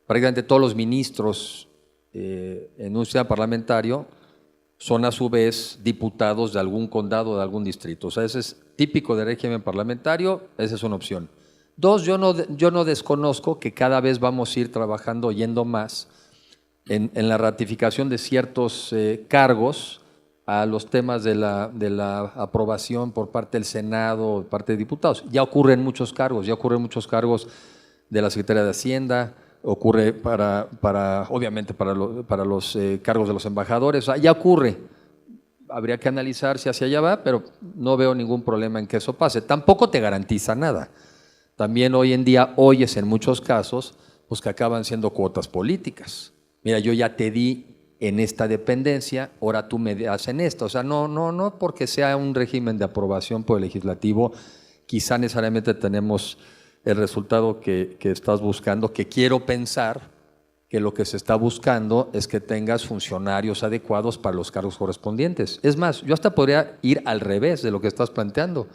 prácticamente todos los ministros en un sistema parlamentario son a su vez diputados de algún condado, de algún distrito. O sea, ese es típico del régimen parlamentario, esa es una opción. Dos, yo no desconozco que cada vez vamos a ir trabajando, yendo más en la ratificación de ciertos cargos a los temas de la aprobación por parte del Senado, por parte de diputados. Ya ocurren muchos cargos de la Secretaría de Hacienda, ocurre obviamente para los cargos de los embajadores, o sea, ya ocurre. Habría que analizar si hacia allá va, pero no veo ningún problema en que eso pase. Tampoco te garantiza nada. También hoy en día oyes en muchos casos pues que acaban siendo cuotas políticas. Mira, yo ya te di en esta dependencia, ahora tú me das en esta. O sea, no porque sea un régimen de aprobación por el legislativo, quizá necesariamente tenemos el resultado que estás buscando, que quiero pensar que lo que se está buscando es que tengas funcionarios adecuados para los cargos correspondientes. Es más, yo hasta podría ir al revés de lo que estás planteando.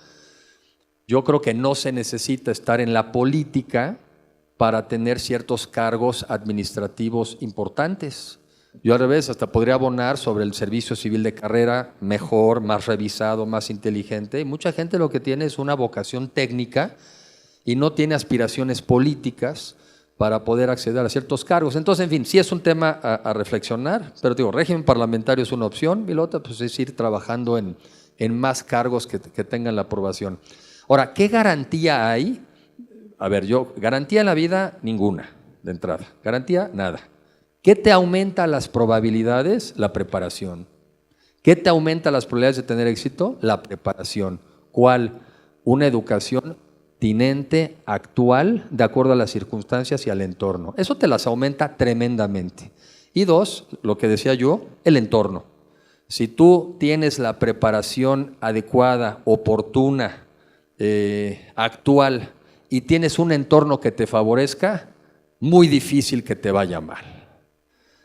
Yo creo que no se necesita estar en la política para tener ciertos cargos administrativos importantes. Yo al revés, hasta podría abonar sobre el servicio civil de carrera mejor, más revisado, más inteligente. Y mucha gente lo que tiene es una vocación técnica y no tiene aspiraciones políticas para poder acceder a ciertos cargos. Entonces, en fin, sí es un tema a reflexionar, pero digo, régimen parlamentario es una opción y la otra pues, es ir trabajando en más cargos que tengan la aprobación. Ahora, ¿qué garantía hay? A ver, garantía en la vida, ninguna, de entrada. Garantía, nada. ¿Qué te aumenta las probabilidades? La preparación. ¿Qué te aumenta las probabilidades de tener éxito? La preparación. ¿Cuál? Una educación pertinente, actual, de acuerdo a las circunstancias y al entorno. Eso te las aumenta tremendamente. Y dos, lo que decía yo, el entorno. Si tú tienes la preparación adecuada, oportuna, actual, y tienes un entorno que te favorezca, muy difícil que te vaya mal.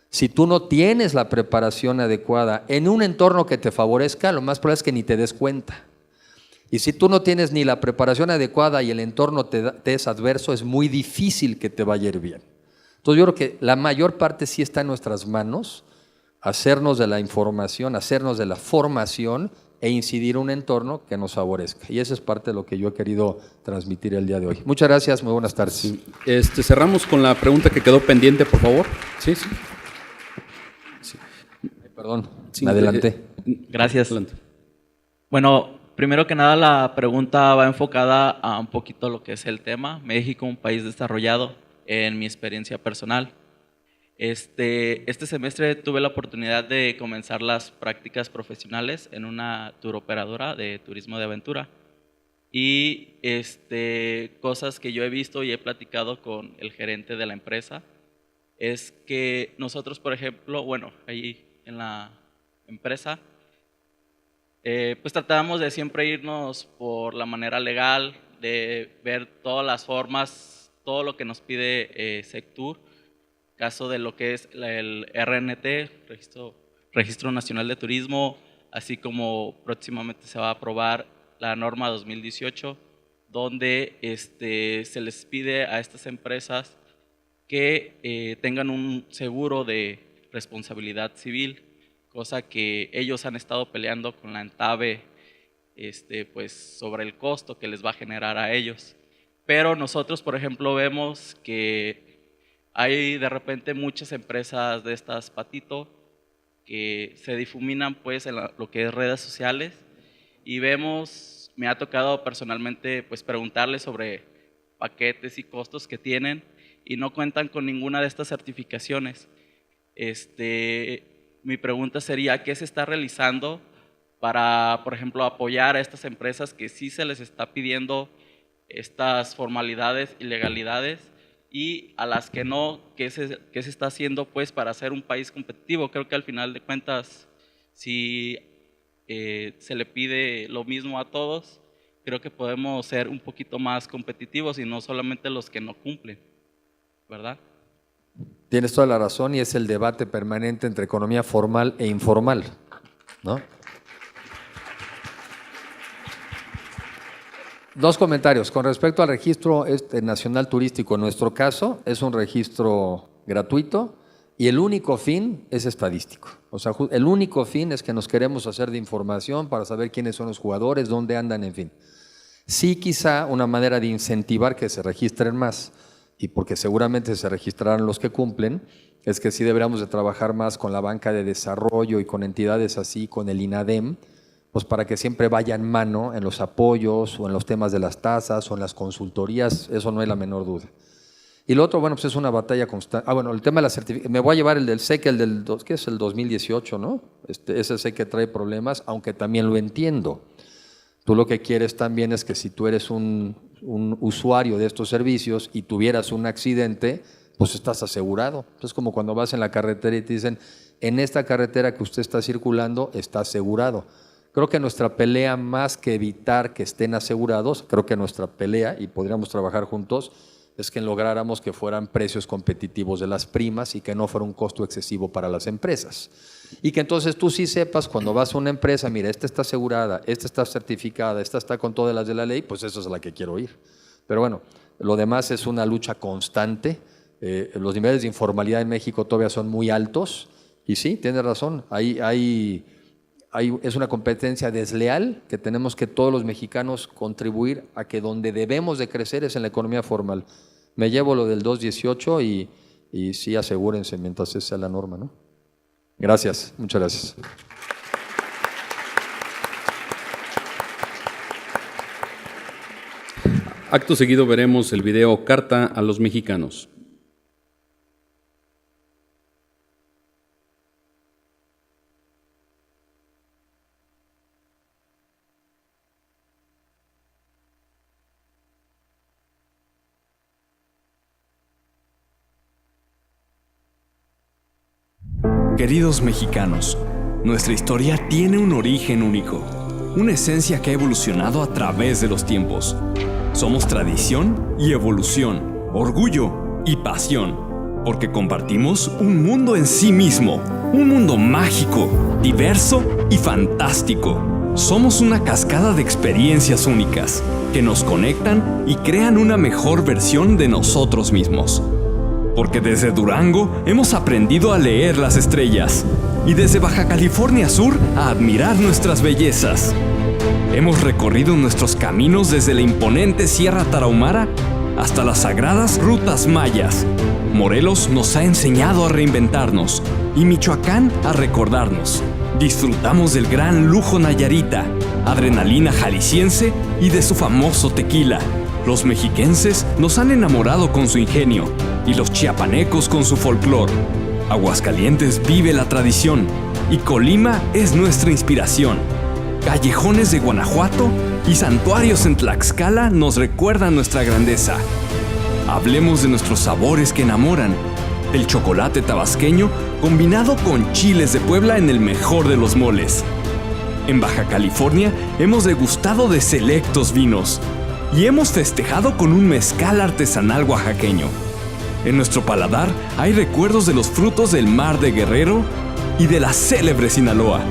Si tú no tienes la preparación adecuada en un entorno que te favorezca, lo más probable es que ni te des cuenta. Y si tú no tienes ni la preparación adecuada y el entorno te es adverso, es muy difícil que te vaya a ir bien. Entonces yo creo que la mayor parte sí está en nuestras manos, hacernos de la información, hacernos de la formación e incidir en un entorno que nos favorezca. Y eso es parte de lo que yo he querido transmitir el día de hoy. Muchas gracias, muy buenas tardes. Sí. Cerramos con la pregunta que quedó pendiente, por favor. Sí. Perdón, sí, me adelanté. Gracias. Adelante. Bueno, primero que nada la pregunta va enfocada a un poquito lo que es el tema. México, un país desarrollado, en mi experiencia personal. Este semestre tuve la oportunidad de comenzar las prácticas profesionales en una turoperadora de turismo de aventura. Y cosas que yo he visto y he platicado con el gerente de la empresa es que nosotros, por ejemplo, bueno, ahí en la empresa, pues tratábamos de siempre irnos por la manera legal, de ver todas las formas, todo lo que nos pide Sectur, caso de lo que es el RNT, Registro Nacional de Turismo, así como próximamente se va a aprobar la norma 2018, donde se les pide a estas empresas que tengan un seguro de responsabilidad civil, cosa que ellos han estado peleando con la ENTAVE pues sobre el costo que les va a generar a ellos. Pero nosotros, por ejemplo, vemos que hay de repente muchas empresas de estas patito que se difuminan pues en lo que es redes sociales y vemos, me ha tocado personalmente pues preguntarles sobre paquetes y costos que tienen y no cuentan con ninguna de estas certificaciones. Mi pregunta sería, ¿qué se está realizando para, por ejemplo, apoyar a estas empresas que sí se les está pidiendo estas formalidades y legalidades y a las que no, qué se está haciendo pues para ser un país competitivo? Creo que al final de cuentas, si se le pide lo mismo a todos, creo que podemos ser un poquito más competitivos y no solamente los que no cumplen, ¿verdad? Tienes toda la razón y es el debate permanente entre economía formal e informal, ¿no? Dos comentarios. Con respecto al registro nacional turístico, en nuestro caso es un registro gratuito y el único fin es estadístico. O sea, el único fin es que nos queremos hacer de información para saber quiénes son los jugadores, dónde andan, en fin. Sí, quizá una manera de incentivar que se registren más, y porque seguramente se registrarán los que cumplen, es que sí deberíamos de trabajar más con la banca de desarrollo y con entidades así, con el INADEM, pues para que siempre vayan mano en los apoyos o en los temas de las tasas o en las consultorías, eso no hay la menor duda. Y lo otro, bueno, pues es una batalla constante. Bueno, el tema de la certificación, me voy a llevar el del SEC, ¿qué es el 2018, no? Ese sé que trae problemas, aunque también lo entiendo. Tú lo que quieres también es que si tú eres un usuario de estos servicios y tuvieras un accidente, pues estás asegurado. Es como cuando vas en la carretera y te dicen, en esta carretera que usted está circulando está asegurado. Creo que nuestra pelea, más que evitar que estén asegurados, creo que nuestra pelea, y podríamos trabajar juntos, es que lográramos que fueran precios competitivos de las primas y que no fuera un costo excesivo para las empresas. Y que entonces tú sí sepas, cuando vas a una empresa, mira, esta está asegurada, esta está certificada, esta está con todas las de la ley, pues esa es la que quiero ir. Pero bueno, lo demás es una lucha constante. Los niveles de informalidad en México todavía son muy altos. Y sí, tienes razón, es una competencia desleal que tenemos que todos los mexicanos contribuir a que donde debemos de crecer es en la economía formal. Me llevo lo del 2.18 y sí, asegúrense mientras esa sea la norma, ¿no? Gracias, muchas gracias. Acto seguido veremos el video Carta a los Mexicanos. Queridos mexicanos, nuestra historia tiene un origen único, una esencia que ha evolucionado a través de los tiempos. Somos tradición y evolución, orgullo y pasión, porque compartimos un mundo en sí mismo, un mundo mágico, diverso y fantástico. Somos una cascada de experiencias únicas que nos conectan y crean una mejor versión de nosotros mismos. Porque desde Durango hemos aprendido a leer las estrellas y desde Baja California Sur a admirar nuestras bellezas. Hemos recorrido nuestros caminos desde la imponente Sierra Tarahumara hasta las sagradas rutas mayas. Morelos nos ha enseñado a reinventarnos y Michoacán a recordarnos. Disfrutamos del gran lujo nayarita, adrenalina jalisciense y de su famoso tequila. Los mexiquenses nos han enamorado con su ingenio y los chiapanecos con su folclor. Aguascalientes vive la tradición y Colima es nuestra inspiración. Callejones de Guanajuato y santuarios en Tlaxcala nos recuerdan nuestra grandeza. Hablemos de nuestros sabores que enamoran. El chocolate tabasqueño combinado con chiles de Puebla en el mejor de los moles. En Baja California hemos degustado de selectos vinos y hemos festejado con un mezcal artesanal oaxaqueño. En nuestro paladar hay recuerdos de los frutos del mar de Guerrero y de la célebre Sinaloa.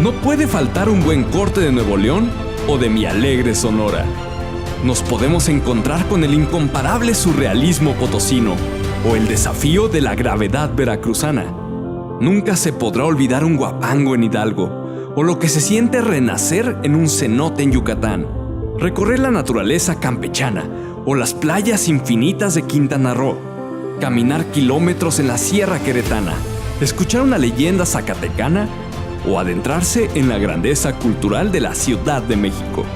No puede faltar un buen corte de Nuevo León o de mi alegre Sonora. Nos podemos encontrar con el incomparable surrealismo potosino o el desafío de la gravedad veracruzana. Nunca se podrá olvidar un guapango en Hidalgo o lo que se siente renacer en un cenote en Yucatán. Recorrer la naturaleza campechana o las playas infinitas de Quintana Roo. Caminar kilómetros en la Sierra Queretana. Escuchar una leyenda zacatecana o adentrarse en la grandeza cultural de la Ciudad de México.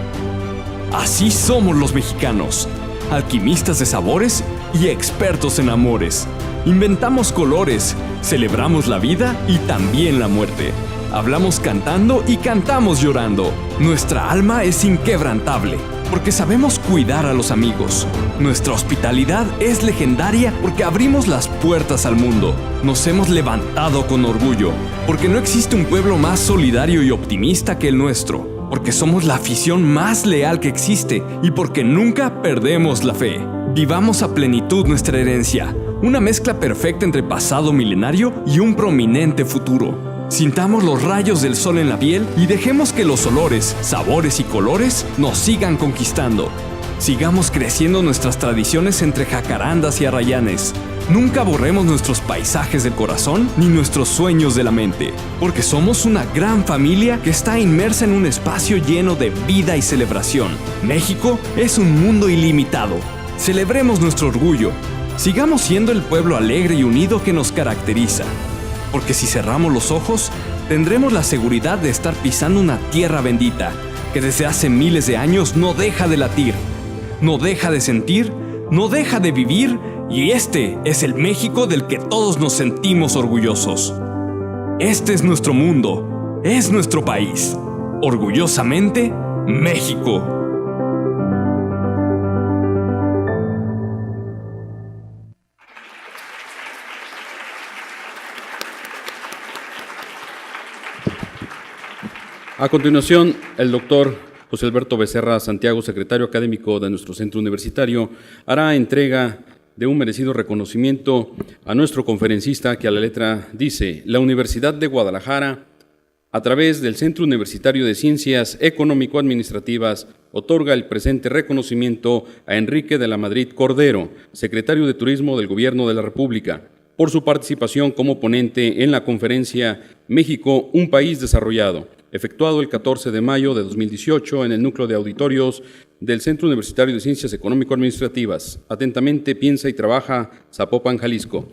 Así somos los mexicanos, alquimistas de sabores y expertos en amores. Inventamos colores, celebramos la vida y también la muerte. Hablamos cantando y cantamos llorando. Nuestra alma es inquebrantable, porque sabemos cuidar a los amigos. Nuestra hospitalidad es legendaria porque abrimos las puertas al mundo. Nos hemos levantado con orgullo, porque no existe un pueblo más solidario y optimista que el nuestro. Porque somos la afición más leal que existe y porque nunca perdemos la fe. Vivamos a plenitud nuestra herencia, una mezcla perfecta entre pasado milenario y un prominente futuro. Sintamos los rayos del sol en la piel y dejemos que los olores, sabores y colores nos sigan conquistando. Sigamos creciendo nuestras tradiciones entre jacarandas y arrayanes. Nunca borremos nuestros paisajes del corazón ni nuestros sueños de la mente, porque somos una gran familia que está inmersa en un espacio lleno de vida y celebración. México es un mundo ilimitado. Celebremos nuestro orgullo. Sigamos siendo el pueblo alegre y unido que nos caracteriza. Porque si cerramos los ojos, tendremos la seguridad de estar pisando una tierra bendita, que desde hace miles de años no deja de latir, no deja de sentir, no deja de vivir, y este es el México del que todos nos sentimos orgullosos. Este es nuestro mundo, es nuestro país. Orgullosamente, México. A continuación, el doctor José Alberto Becerra Santiago, secretario académico de nuestro centro universitario, hará entrega de un merecido reconocimiento a nuestro conferencista que a la letra dice: la Universidad de Guadalajara, a través del Centro Universitario de Ciencias Económico-Administrativas, otorga el presente reconocimiento a Enrique de la Madrid Cordero, secretario de Turismo del Gobierno de la República, por su participación como ponente en la conferencia México, un país desarrollado, efectuado el 14 de mayo de 2018 en el núcleo de auditorios del Centro Universitario de Ciencias Económico-Administrativas. Atentamente piensa y trabaja, Zapopan, Jalisco.